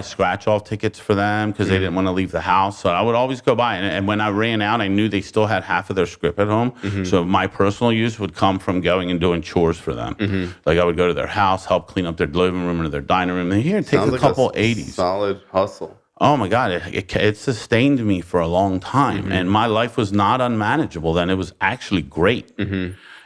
scratch-off tickets for them because they didn't want to leave the house. So I would always go by. And when I ran out, I knew they still had half of their script at home. So my personal use would come from going and doing chores for them. Like I would go to their house, help clean up their living room or their dining room. And here, take a couple 80s. Solid hustle. Oh my God, it sustained me for a long time. And my life was not unmanageable then. It was actually great.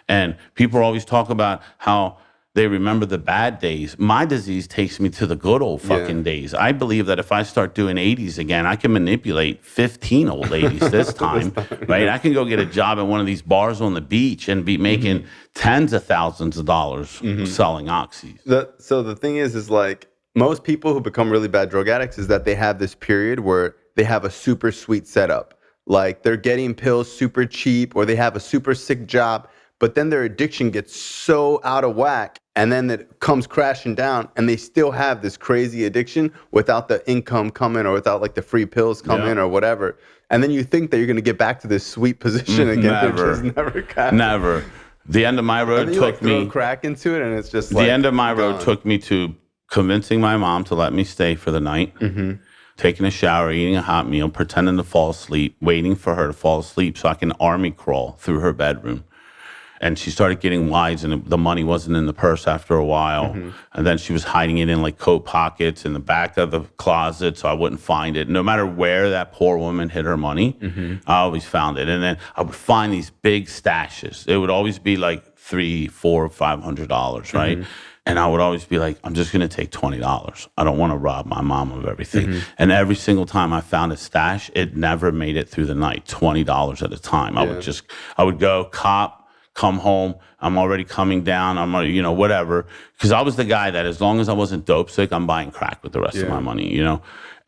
And people always talk about how they remember the bad days. My disease takes me to the good old fucking days. I believe that if I start doing 80s again, I can manipulate 15 old ladies this time, right? I can go get a job at one of these bars on the beach and be making tens of thousands of dollars selling oxys. So the thing is like, most people who become really bad drug addicts is that they have this period where they have a super sweet setup. Like they're getting pills super cheap or they have a super sick job, but then their addiction gets so out of whack and then it comes crashing down and they still have this crazy addiction without the income coming or without like the free pills coming or whatever. And then you think that you're going to get back to this sweet position again. Never. It just never happens. Never. The end of my road took me. Throw crack into it and it's just like. The end of my road took me to convincing my mom to let me stay for the night, taking a shower, eating a hot meal, pretending to fall asleep, waiting for her to fall asleep so I can army crawl through her bedroom. And she started getting wise, and the money wasn't in the purse after a while. And then she was hiding it in like coat pockets in the back of the closet so I wouldn't find it. No matter where that poor woman hid her money, I always found it. And then I would find these big stashes. It would always be like $300, $400, $500, right? And I would always be like, I'm just going to take $20. I don't want to rob my mom of everything. And every single time I found a stash, it never made it through the night, $20 at a time. I would go cop, come home. I'm already coming down. I'm already, whatever. Because I was the guy that as long as I wasn't dope sick, I'm buying crack with the rest of my money,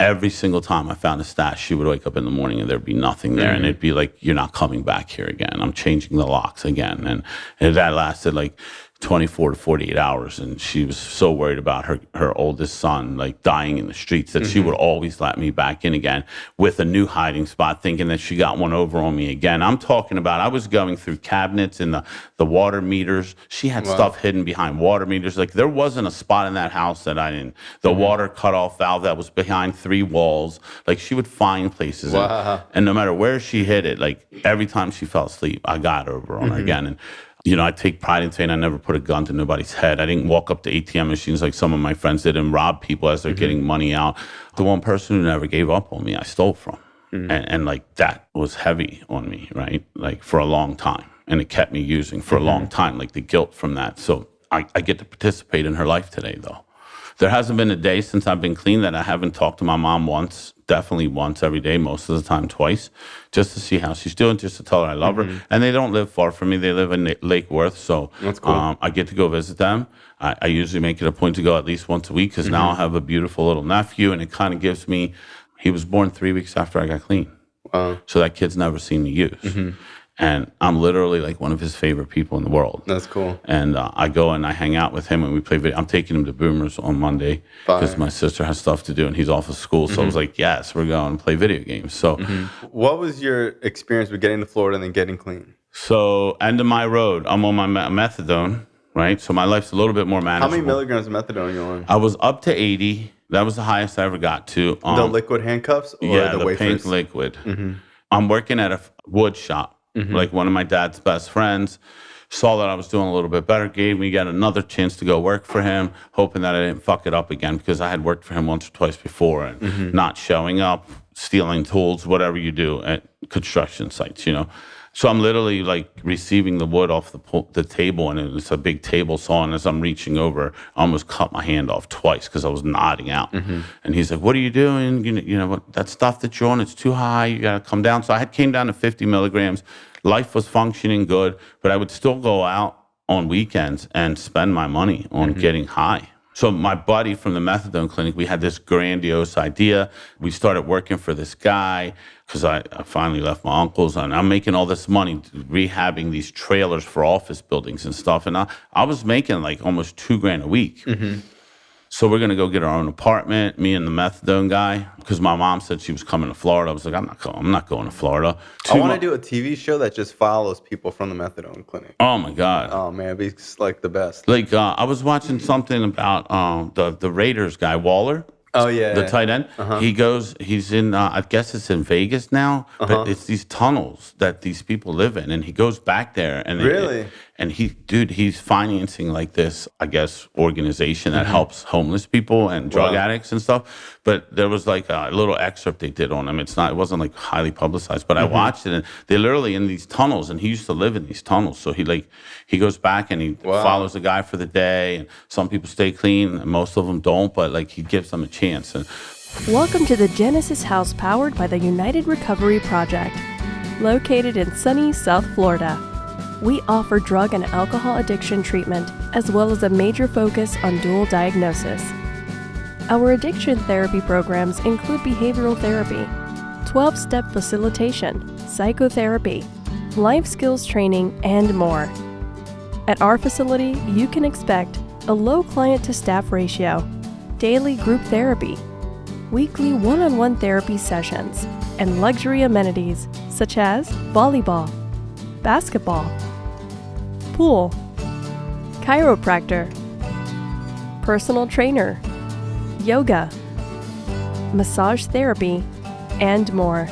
Every single time I found a stash, she would wake up in the morning and there'd be nothing there. And it'd be like, you're not coming back here again. I'm changing the locks again. And that lasted like 24 to 48 hours, and she was so worried about her oldest son like dying in the streets that she would always let me back in again with a new hiding spot, thinking that she got one over on me again. I'm talking about I was going through cabinets and the water meters. She had stuff hidden behind water meters. Like there wasn't a spot in that house that I didn't. The water cutoff valve that was behind 3 walls. Like she would find places, and no matter where she hid it, like every time she fell asleep, I got over on her again. And I take pride in saying I never put a gun to nobody's head. I didn't walk up to ATM machines like some of my friends did and rob people as they're getting money out. The one person who never gave up on me, I stole from. And like that was heavy on me, right? Like for a long time. And it kept me using for a long time, like the guilt from that. So I get to participate in her life today, though. There hasn't been a day since I've been clean that I haven't talked to my mom once, definitely once every day, most of the time twice, just to see how she's doing, just to tell her I love her. And they don't live far from me. They live in Lake Worth, so that's cool. I get to go visit them. I usually make it a point to go at least once a week because now I have a beautiful little nephew, and it kind of gives me, he was born 3 weeks after I got clean. So that kid's never seen me use. And I'm literally like one of his favorite people in the world. That's cool. And I go and I hang out with him and we play video. I'm taking him to Boomers on Monday because my sister has stuff to do and he's off of school. So I was like, yes, we're going to play video games. So what was your experience with getting to Florida and then getting clean? So end of my road, I'm on my methadone, right? So my life's a little bit more How manageable. many milligrams of methadone are you on? I was up to 80. That was the highest I ever got to. The liquid handcuffs or yeah, the the wafers? pink liquid. I'm working at a wood shop. Like one of my dad's best friends saw that I was doing a little bit better, gave me yet another chance to go work for him, hoping that I didn't fuck it up again because I had worked for him once or twice before and not showing up, stealing tools, whatever you do at construction sites, you know. So I'm literally like receiving the wood off the table, and it's a big table saw. And as I'm reaching over, I almost cut my hand off twice because I was nodding out. And he's like, "What are you doing? You know what? That stuff that you're on, it's too high. You got to come down." So I had came down to 50 milligrams. Life was functioning good, but I would still go out on weekends and spend my money on getting high. So my buddy from the methadone clinic, we had this grandiose idea. We started working for this guy because I finally left my uncle's, and I'm making all this money rehabbing these trailers for office buildings and stuff. And I was making like almost $2,000 a week. So we're going to go get our own apartment, me and the methadone guy, because my mom said she was coming to Florida. I was like, I'm not going to Florida. I want to do a TV show that just follows people from the methadone clinic. Oh, my God. Oh, man, it'd be like the best. Like, I was watching something about the Raiders guy, Waller. Oh, yeah. The tight end. He's in, I guess it's in Vegas now, but it's these tunnels that these people live in. And he goes back there. And Really? And he's financing like this, I guess, organization that helps homeless people and drug addicts and stuff. But there was like a little excerpt they did on him. It wasn't like highly publicized, but I watched it, and they're literally in these tunnels, and he used to live in these tunnels. So he goes back and he follows the guy for the day, and some people stay clean and most of them don't, but like he gives them a chance. And Welcome to the Genesis House powered by the United Recovery Project, located in sunny South Florida. We offer drug and alcohol addiction treatment, as well as a major focus on dual diagnosis. Our addiction therapy programs include behavioral therapy, 12-step facilitation, psychotherapy, life skills training, and more. At our facility, you can expect a low client-to-staff ratio, daily group therapy, weekly one-on-one therapy sessions, and luxury amenities such as volleyball, basketball, pool, chiropractor, personal trainer, yoga, massage therapy, and more.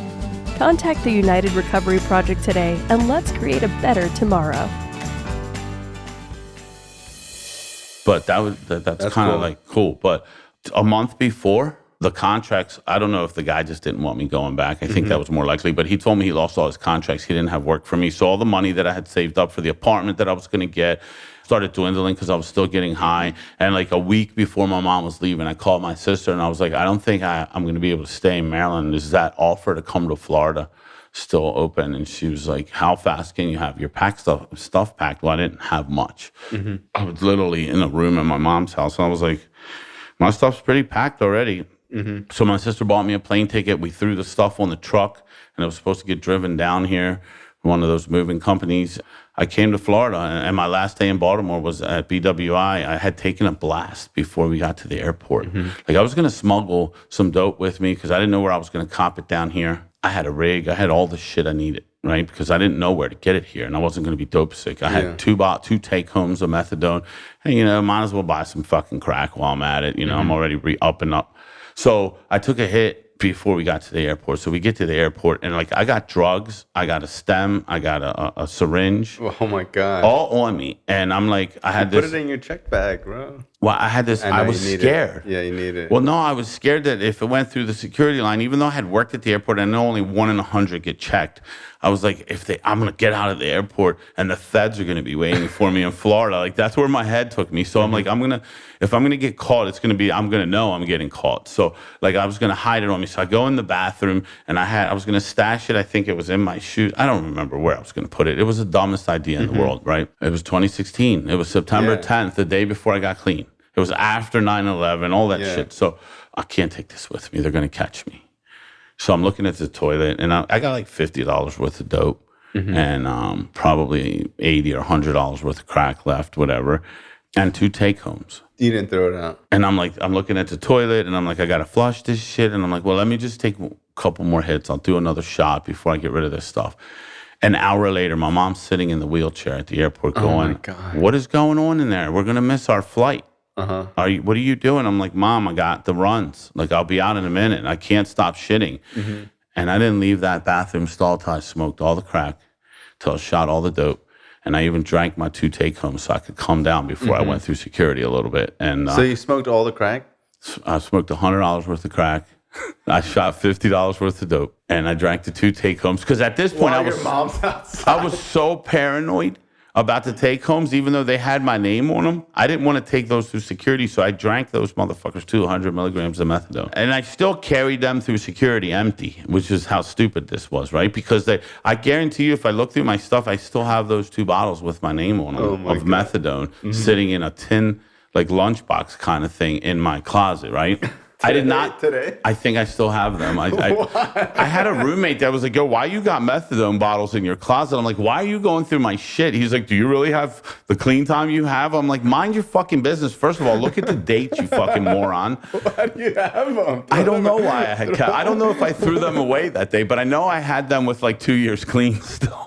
Contact the United Recovery Project today, and let's create a better tomorrow. But that's kind of cool. like cool. But a month before the contracts, I don't know if the guy just didn't want me going back. I think that was more likely. But he told me he lost all his contracts. He didn't have work for me. So all the money that I had saved up for the apartment that I was going to get started dwindling because I was still getting high. And like a week before my mom was leaving, I called my sister and I was like, I don't think I'm going to be able to stay in Maryland. Is that offer to come to Florida still open? And she was like, how fast can you have your stuff packed? Well, I didn't have much. I was literally in a room in my mom's house, and I was like, my stuff's pretty packed already. So my sister bought me a plane ticket. We threw the stuff on the truck, and it was supposed to get driven down here, one of those moving companies. I came to Florida, and my last day in Baltimore was at BWI. I had taken a blast before we got to the airport. Like, I was going to smuggle some dope with me because I didn't know where I was going to cop it down here. I had a rig. I had all the shit I needed, right? Because I didn't know where to get it here, and I wasn't going to be dope sick. I had two take-homes of methadone. And, might as well buy some fucking crack while I'm at it. I'm already up and up. So I took a hit before we got to the airport. So we get to the airport, and like I got drugs, I got a stem, I got a syringe. Oh my God. All on me. And I'm like, I had Put this. it in your check bag, bro. Well, I had this. I was scared. Yeah, you need it. Well, no, I was scared that if it went through the security line, even though I had worked at the airport, and only 1 in 100 get checked, I was like, I'm gonna get out of the airport, and the feds are gonna be waiting for me in Florida. Like that's where my head took me. So I'm like, if I'm gonna get caught, I'm gonna know I'm getting caught. So like I was gonna hide it on me. So I go in the bathroom, and I was gonna stash it. I think it was in my shoes. I don't remember where I was gonna put it. It was the dumbest idea in the world, right? It was 2016. It was September 10th, the day before I got clean. It was after 9/11, all that shit. So I can't take this with me. They're going to catch me. So I'm looking at the toilet, and I got like $50 worth of dope and probably $80 or $100 worth of crack left, whatever, and 2 take-homes. You didn't throw it out. And I'm looking at the toilet, and I'm like, I got to flush this shit. And I'm like, well, let me just take a couple more hits. I'll do another shot before I get rid of this stuff. An hour later, my mom's sitting in the wheelchair at the airport going, my God. what is going on in there? We're going to miss our flight. Uh-huh. What are you doing? I'm like, Mom, I got the runs. Like, I'll be out in a minute. I can't stop shitting. Mm-hmm. And I didn't leave that bathroom stall till I smoked all the crack, till I shot all the dope. And I even drank my 2 take-homes so I could calm down before I went through security a little bit. And So you smoked all the crack? I smoked $100 worth of crack. I shot $50 worth of dope. And I drank the 2 take-homes. Because at this point, While your mom's outside. I was so paranoid about the take-homes, even though they had my name on them. I didn't want to take those through security, so I drank those motherfuckers too, 100 milligrams of methadone. And I still carried them through security empty, which is how stupid this was, right? Because I guarantee you, if I look through my stuff, I still have those 2 bottles with my name on them of methadone sitting in a tin, like lunchbox kind of thing in my closet, right? I did not. Today? I think I still have them. I had a roommate that was like, yo, why you got methadone bottles in your closet? I'm like, why are you going through my shit? He's like, do you really have the clean time you have? I'm like, mind your fucking business. First of all, look at the dates, you fucking moron. Why do you have them? I don't know why I had I don't know if I threw them away that day, but I know I had them with like 2 years clean still.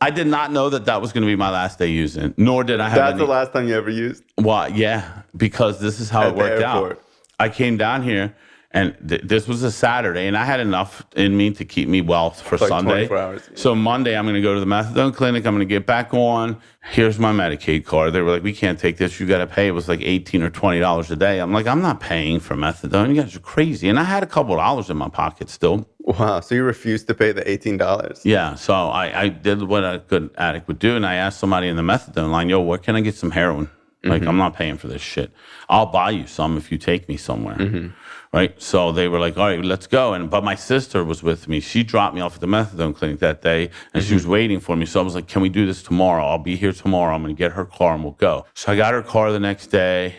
I did not know that was going to be my last day using, nor did I have That's the last time you ever used? Well, yeah, because this is how At it the worked airport. out. I came down here, and this was a Saturday, and I had enough in me to keep me well for Like Sunday. 24 hours, yeah. So Monday, I'm going to go to the methadone clinic. I'm going to get back on. Here's my Medicaid card. They were like, we can't take this. You got to pay. It was like $18 or $20 a day. I'm like, I'm not paying for methadone. You guys are crazy. And I had a couple of dollars in my pocket still. Wow. So you refused to pay the $18? Yeah, so I did what a good addict would do, and I asked somebody in the methadone line, yo, where can I get some heroin? Like, I'm not paying for this shit. I'll buy you some if you take me somewhere, right? So they were like, all right, let's go. But my sister was with me. She dropped me off at the methadone clinic that day, and she was waiting for me. So I was like, can we do this tomorrow? I'll be here tomorrow. I'm going to get her car, and we'll go. So I got her car the next day.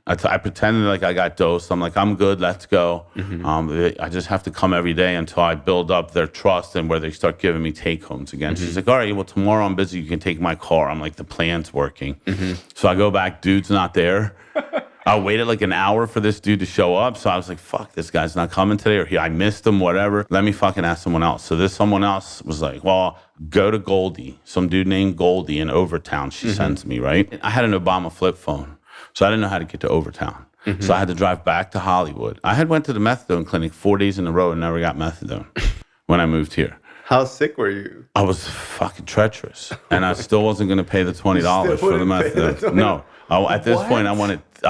I pretended like I got dosed. I'm like, I'm good. Let's go. I just have to come every day until I build up their trust and where they start giving me take homes again. She's like, all right, well, tomorrow I'm busy. You can take my car. I'm like, the plan's working. So I go back. Dude's not there. I waited like an hour for this dude to show up. So I was like, fuck, this guy's not coming today. Or I missed him, whatever. Let me fucking ask someone else. So this someone else was like, well, go to Goldie. Some dude named Goldie in Overtown. She sends me, right? I had an Obama flip phone. So I didn't know how to get to Overtown. So I had to drive back to Hollywood. I had went to the methadone clinic 4 days in a row and never got methadone when I moved here. How sick were you? I was fucking treacherous. And I still wasn't going to pay the $20 for the wouldn't pay the methadone. $20? No. At this point, I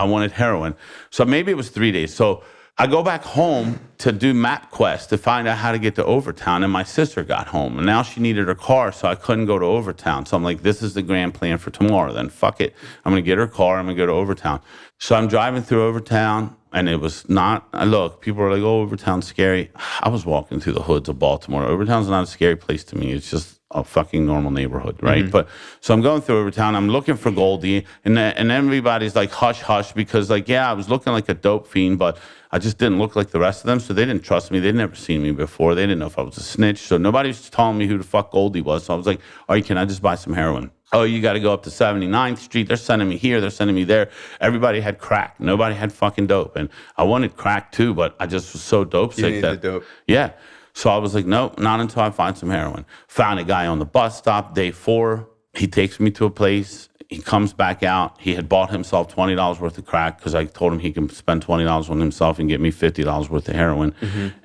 wanted heroin. So maybe it was 3 days. So I go back home to do MapQuest to find out how to get to Overtown, and my sister got home. And now she needed her car, so I couldn't go to Overtown. So I'm like, this is the grand plan for tomorrow. Then fuck it. I'm going to get her car. I'm going to go to Overtown. So I'm driving through Overtown, and it was not, look, people are like, oh, Overtown's scary. I was walking through the hoods of Baltimore. Overtown's not a scary place to me. It's just a fucking normal neighborhood, right? But so I'm going through Overtown. I'm looking for Goldie, and everybody's like, hush, hush, because like, yeah, I was looking like a dope fiend, but I just didn't look like the rest of them, so they didn't trust me. They'd never seen me before. They didn't know if I was a snitch, so nobody was telling me who the fuck Goldie was. So I was like, all right, can I just buy some heroin? Oh, you got to go up to 79th Street. They're sending me here. They're sending me there. Everybody had crack. Nobody had fucking dope. And I wanted crack too, but I just was so dope sick needed that the dope. Yeah. So I was like, nope, not until I find some heroin. Found a guy on the bus stop, day 4. He takes me to a place. He comes back out. He had bought himself $20 worth of crack because I told him he can spend $20 on himself and get me $50 worth of heroin.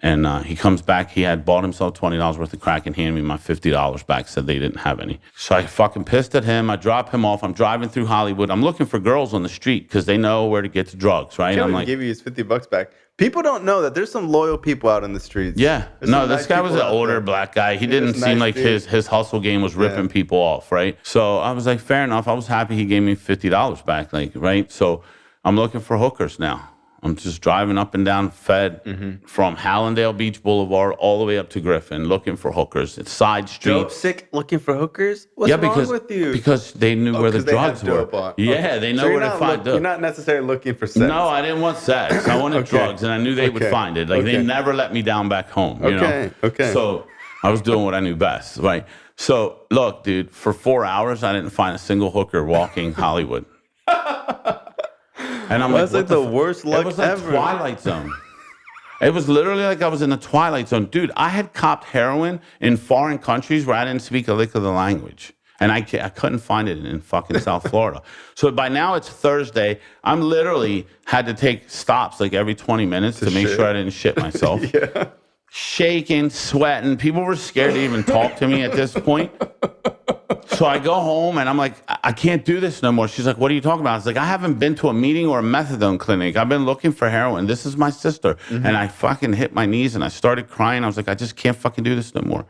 And he comes back. He had bought himself $20 worth of crack and handed me my $50 back, said they didn't have any. So I fucking pissed at him. I drop him off. I'm driving through Hollywood. I'm looking for girls on the street because they know where to get to drugs, right? I'm I'm like, like, give you his $50 back. People don't know that there's some loyal people out in the streets. yeah. There's No, some this nice guy was an people out older there. black guy. He didn't just seem nice like dude. his hustle game was ripping people off, right? So I was like, fair enough. I was happy he gave me $50 back, like, right? So I'm looking for hookers now. I'm just driving up and down Fed from Hallandale Beach Boulevard all the way up to Griffin, looking for hookers. It's side Dope streets. sick looking for hookers? What's wrong with you? Because they knew where the 'cause they have drugs were. dope on. Yeah, Okay. they know So where to find dope. You're not necessarily looking for sex. No, I didn't want sex. I wanted Okay. drugs, and I knew they would Okay. find it. Like, they Okay. never let me down back home, you know? Okay. So I was doing what I knew best, right? So, look, dude, for 4 hours, I didn't find a single hooker walking Hollywood. And I'm That's like, like the worst luck It was like ever. Twilight Zone. It was literally like I was in the Twilight Zone. Dude, I had copped heroin in foreign countries where I didn't speak a lick of the language. And I couldn't find it in fucking South Florida. So by now it's Thursday. I'm literally had to take stops like every 20 minutes to make sure I didn't shit myself. Yeah. Shaking, sweating. People were scared to even talk to me at this point. So I go home and I'm like, I can't do this no more. She's like, what are you talking about? I was like, I haven't been to a meeting or a methadone clinic. I've been looking for heroin. This is my sister. And I fucking hit my knees and I started crying. I was like, I just can't fucking do this no more.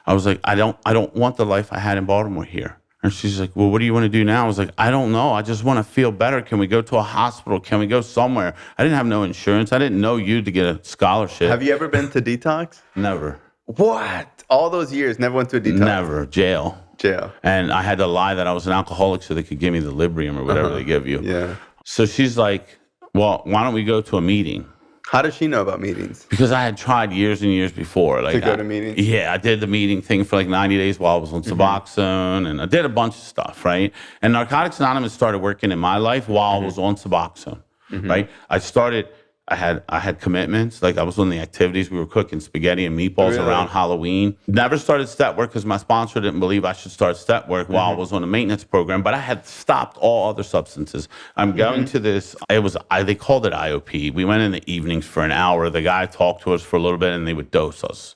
I was like, I don't want the life I had in Baltimore here. And she's like, well, what do you want to do now? I was like, I don't know. I just want to feel better. Can we go to a hospital? Can we go somewhere? I didn't have no insurance. I didn't know you to get a scholarship. Have you ever been to detox? Never. What? All those years, never went to a detox? Never. Jail. And I had to lie that I was an alcoholic so they could give me the Librium or whatever they give you. Yeah. So she's like, well, why don't we go to a meeting? How does she know about meetings? Because I had tried years and years before. Like, to go to meetings? Yeah, I did the meeting thing for like 90 days while I was on Suboxone, and I did a bunch of stuff, right? And Narcotics Anonymous started working in my life while I was on Suboxone, right? I had commitments. Like I was on the activities. We were cooking spaghetti and meatballs around Halloween. Never started step work because my sponsor didn't believe I should start step work while I was on a maintenance program. But I had stopped all other substances. I'm going to this. They called it IOP. We went in the evenings for an hour. The guy talked to us for a little bit, and they would dose us,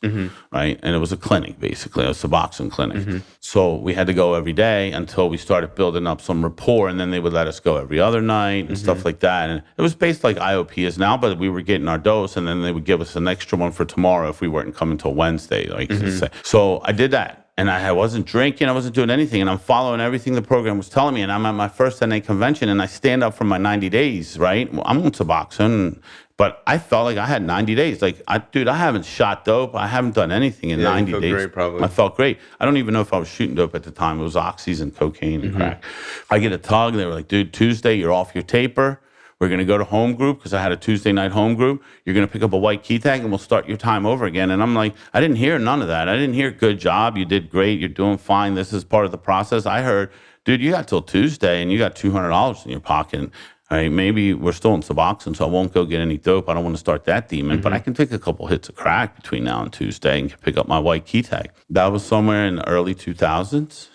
right? And it was a clinic basically, a Suboxone clinic. So we had to go every day until we started building up some rapport, and then they would let us go every other night and stuff like that. And it was based like IOP is now. But we were getting our dose, and then they would give us an extra one for tomorrow if we weren't coming till Wednesday. So I did that, and I wasn't drinking, I wasn't doing anything, and I'm following everything the program was telling me. And I'm at my first NA convention, and I stand up from my 90 days. Right, well, I'm on Suboxone, but I felt like I had 90 days. Like, I haven't shot dope. I haven't done anything in 90 days. Great, probably. I felt great. I don't even know if I was shooting dope at the time. It was oxys and cocaine and crack. I get a tug. They were like, dude, Tuesday you're off your taper. We're going to go to home group because I had a Tuesday night home group. You're going to pick up a white key tag and we'll start your time over again. And I'm like, I didn't hear none of that. I didn't hear good job. You did great. You're doing fine. This is part of the process. I heard, dude, you got till Tuesday and you got $200 in your pocket. All right, maybe we're still in Suboxone, so I won't go get any dope. I don't want to start that demon, but I can take a couple hits of crack between now and Tuesday and pick up my white key tag. That was somewhere in the early 2000s.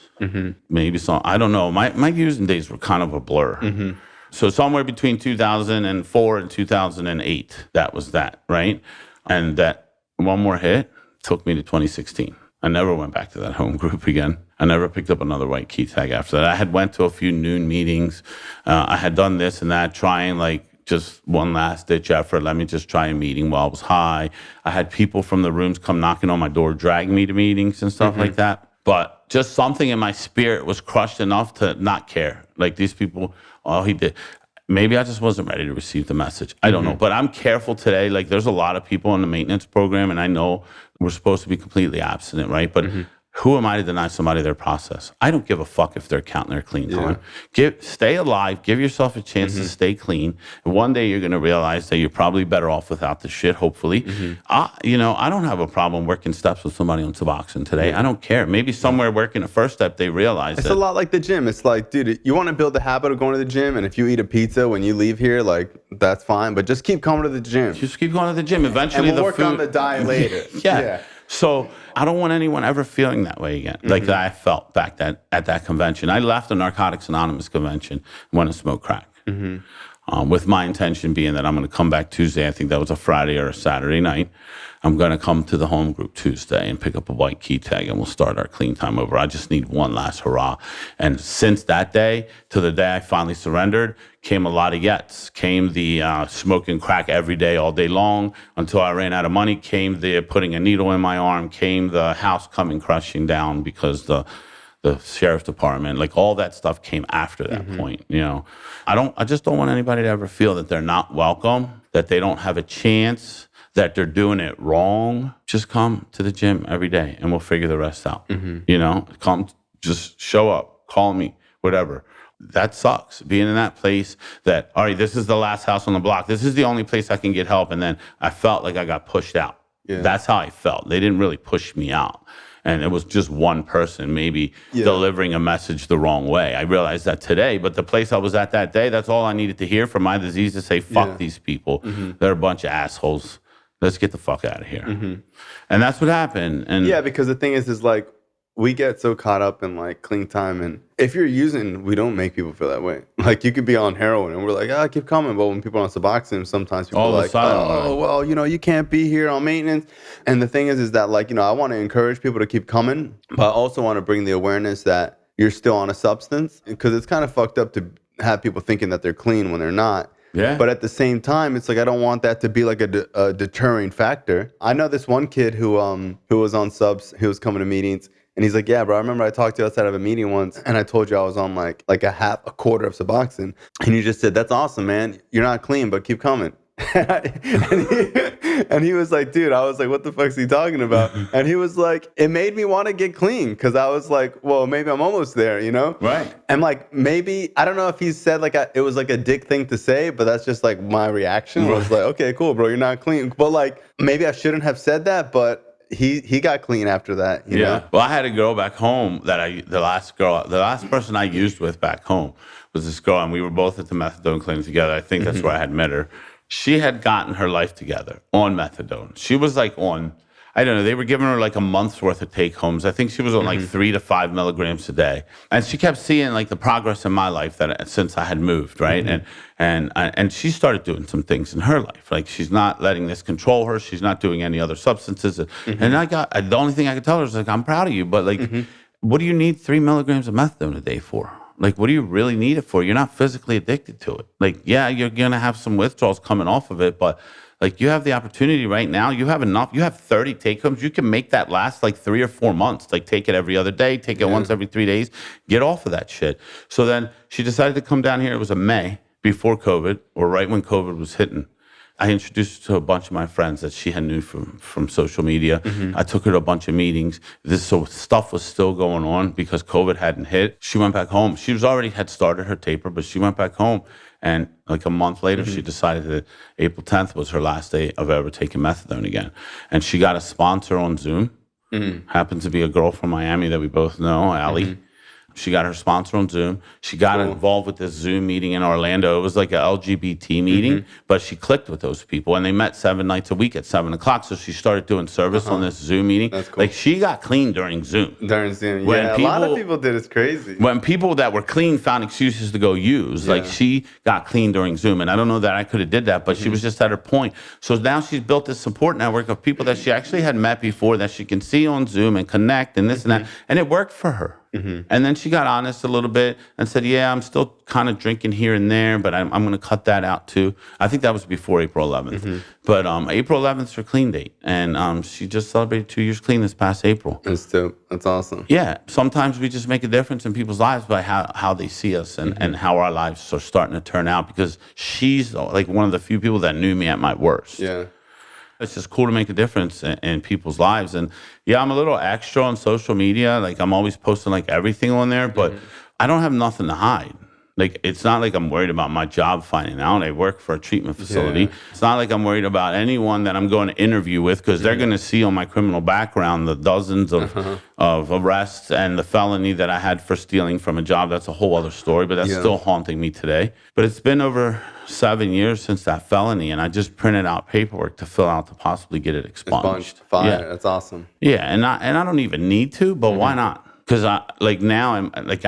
Maybe some, I don't know. My using days were kind of a blur. So somewhere between 2004 and 2008, that was that, right? And that one more hit took me to 2016. I never went back to that home group again. I never picked up another white key tag after that. I had went to a few noon meetings. I had done this and that, trying like just one last ditch effort. Let me just try a meeting while I was high. I had people from the rooms come knocking on my door, dragging me to meetings and stuff like that. But just something in my spirit was crushed enough to not care. Like these people, all he did. Maybe I just wasn't ready to receive the message. I don't know. But I'm careful today. Like there's a lot of people in the maintenance program, and I know we're supposed to be completely abstinent, right? But who am I to deny somebody their process? I don't give a fuck if they're counting their clean time. Stay alive. Give yourself a chance to stay clean. And one day you're going to realize that you're probably better off without the shit, hopefully. I don't have a problem working steps with somebody on Suboxone today. I don't care. Maybe somewhere working a first step, they realize it's a lot like the gym. It's like, dude, you want to build the habit of going to the gym, and if you eat a pizza when you leave here, like, that's fine. But just keep coming to the gym. Just keep going to the gym. Eventually, and we'll work on the diet later. Yeah. So I don't want anyone ever feeling that way again, like that I felt back at that convention. I left the Narcotics Anonymous convention and went and smoked crack, with my intention being that I'm going to come back Tuesday. I think that was a Friday or a Saturday night. I'm going to come to the home group Tuesday and pick up a white key tag, and we'll start our clean time over. I just need one last hurrah. And since that day to the day I finally surrendered, came a lot of yets. Came the smoking crack every day, all day long, until I ran out of money. Came the putting a needle in my arm. Came the house coming crashing down because the sheriff's department, like all that stuff came after that point. I just don't want anybody to ever feel that they're not welcome, that they don't have a chance, that they're doing it wrong. Just come to the gym every day and we'll figure the rest out. Come, just show up, call me, whatever. That sucks, being in that place that, all right, this is the last house on the block. This is the only place I can get help. And then I felt like I got pushed out. That's how I felt. They didn't really push me out. And it was just one person maybe delivering a message the wrong way. I realized that today, but the place I was at that day, that's all I needed to hear from my disease to say, fuck these people. They're a bunch of assholes. Let's get the fuck out of here. And that's what happened. And yeah, because the thing is like, we get so caught up in like clean time, and if you're using, we don't make people feel that way. Like you could be on heroin and we're like, keep coming. But when people are on Suboxone, sometimes people are like, well, you can't be here on maintenance. And the thing is that like, I want to encourage people to keep coming, but I also want to bring the awareness that you're still on a substance, because it's kind of fucked up to have people thinking that they're clean when they're not. Yeah. But at the same time, it's like, I don't want that to be like a deterring factor. I know this one kid who was on subs, he was coming to meetings. And he's like, yeah, bro, I remember I talked to you outside of a meeting once, and I told you I was on like a quarter of Suboxone. And you just said, that's awesome, man. You're not clean, but keep coming. and he was like, dude, I was like, what the fuck's he talking about? And he was like, it made me want to get clean, because I was like, well, maybe I'm almost there, Right. And like, maybe, I don't know if he said like it was like a dick thing to say, but that's just like my reaction. I was like, okay, cool, bro, you're not clean. But like, maybe I shouldn't have said that, but he got clean after that. You know? Well, I had a girl back home the last person I used with back home was this girl, and we were both at the methadone clinic together. I think that's where I had met her. She had gotten her life together on methadone. She was like on, I don't know, they were giving her like a month's worth of take homes. I think she was on like 3 to 5 milligrams a day. And she kept seeing like the progress in my life since I had moved, right? And she started doing some things in her life. Like, she's not letting this control her. She's not doing any other substances. And the only thing I could tell her is like, I'm proud of you, but like, what do you need 3 milligrams of methadone a day for? Like, what do you really need it for? You're not physically addicted to it. Like, yeah, you're going to have some withdrawals coming off of it, but like, you have the opportunity right now. You have enough. You have 30 take-homes. You can make that last like 3 or 4 months. Like, take it every other day. Take it once every 3 days. Get off of that shit. So then she decided to come down here. It was in May, before COVID, or right when COVID was hitting. I introduced her to a bunch of my friends that she had knew from social media. I took her to a bunch of meetings. So stuff was still going on because COVID hadn't hit. She went back home. She had started her taper, but she went back home. And like a month later, she decided that April 10th was her last day of ever taking methadone again. And she got a sponsor on Zoom. Happened to be a girl from Miami that we both know, Allie. She got her sponsor on Zoom. She got involved with this Zoom meeting in Orlando. It was like an LGBT meeting, but she clicked with those people, and they met 7 nights a week at 7 o'clock. So she started doing service on this Zoom meeting. That's cool. Like, she got clean during Zoom. A lot of people did. It's crazy. When people that were clean found excuses to go use, like, she got clean during Zoom. And I don't know that I could have did that, but she was just at her point. So now she's built this support network of people that she actually had met before that she can see on Zoom and connect and this and that. And it worked for her. And then she got honest a little bit and said, yeah, I'm still kind of drinking here and there, but I'm going to cut that out too. I think that was before April 11th. But April 11th is her clean date. And she just celebrated 2 years clean this past April. That's dope. That's awesome. Yeah. Sometimes we just make a difference in people's lives by how they see us and how our lives are starting to turn out, because she's like one of the few people that knew me at my worst. Yeah. It's just cool to make a difference in people's lives. And yeah, I'm a little extra on social media. Like, I'm always posting like everything on there, but I don't have nothing to hide. Like, it's not like I'm worried about my job finding out. I work for a treatment facility. Yeah. It's not like I'm worried about anyone that I'm going to interview with, because they're going to see on my criminal background the dozens of arrests and the felony that I had for stealing from a job. That's a whole other story, but that's still haunting me today. But it's been over 7 years since that felony, and I just printed out paperwork to fill out to possibly get it expunged. Fire. Yeah. That's awesome. Yeah, and I don't even need to, but why not? Because I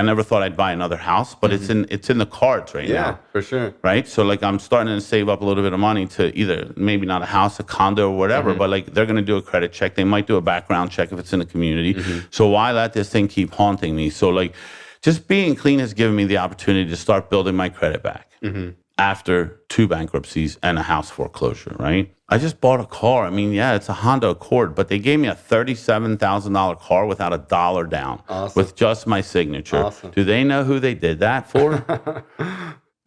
never thought I'd buy another house, but it's in the cards right now. Yeah, for sure. Right? So like, I'm starting to save up a little bit of money to either, maybe not a house, a condo or whatever, but like, they're going to do a credit check. They might do a background check if it's in the community. So why let this thing keep haunting me? So like, just being clean has given me the opportunity to start building my credit back. After 2 bankruptcies and a house foreclosure, right? I just bought a car. I mean, yeah, it's a Honda Accord, but they gave me a $37,000 car without a dollar down, with just my signature. Awesome. Do they know who they did that for?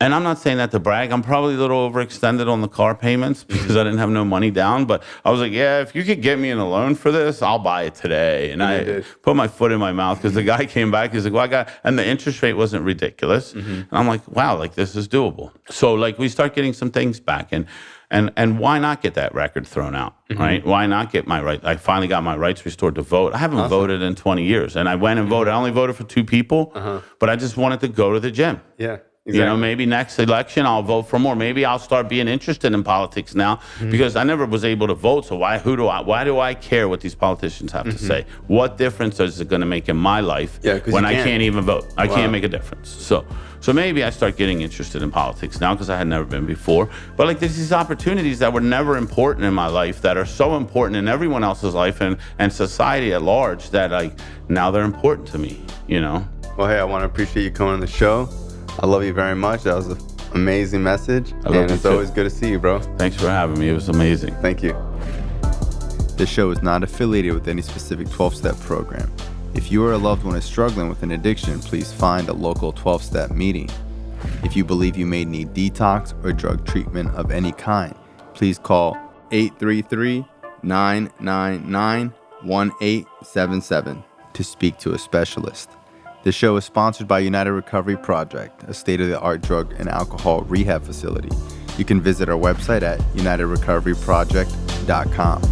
And I'm not saying that to brag. I'm probably a little overextended on the car payments because I didn't have no money down. But I was like, yeah, if you could get me in a loan for this, I'll buy it today. And I put my foot in my mouth, because the guy came back. He's like, well, and the interest rate wasn't ridiculous. And I'm like, wow, like, this is doable. So like, we start getting some things back. And why not get that record thrown out, right? Why not get my right? I finally got my rights restored to vote. I haven't voted in 20 years. And I went and voted. I only voted for 2 people, but I just wanted to go to the gym. Yeah. You know, maybe next election I'll vote for more. Maybe I'll start being interested in politics now because I never was able to vote. So why do I care what these politicians have to say? What difference is it going to make in my life when I can't even vote? I can't make a difference. So maybe I start getting interested in politics now because I had never been before. But like there's these opportunities that were never important in my life that are so important in everyone else's life and society at large that like now they're important to me, you know? Well, hey, I want to appreciate you coming on the show. I love you very much. That was an amazing message. And it's always good to see you, bro. Thanks for having me. It was amazing. Thank you. This show is not affiliated with any specific 12-step program. If you or a loved one is struggling with an addiction, please find a local 12-step meeting. If you believe you may need detox or drug treatment of any kind, please call 833-999-1877 to speak to a specialist. The show is sponsored by United Recovery Project, a state-of-the-art drug and alcohol rehab facility. You can visit our website at unitedrecoveryproject.com.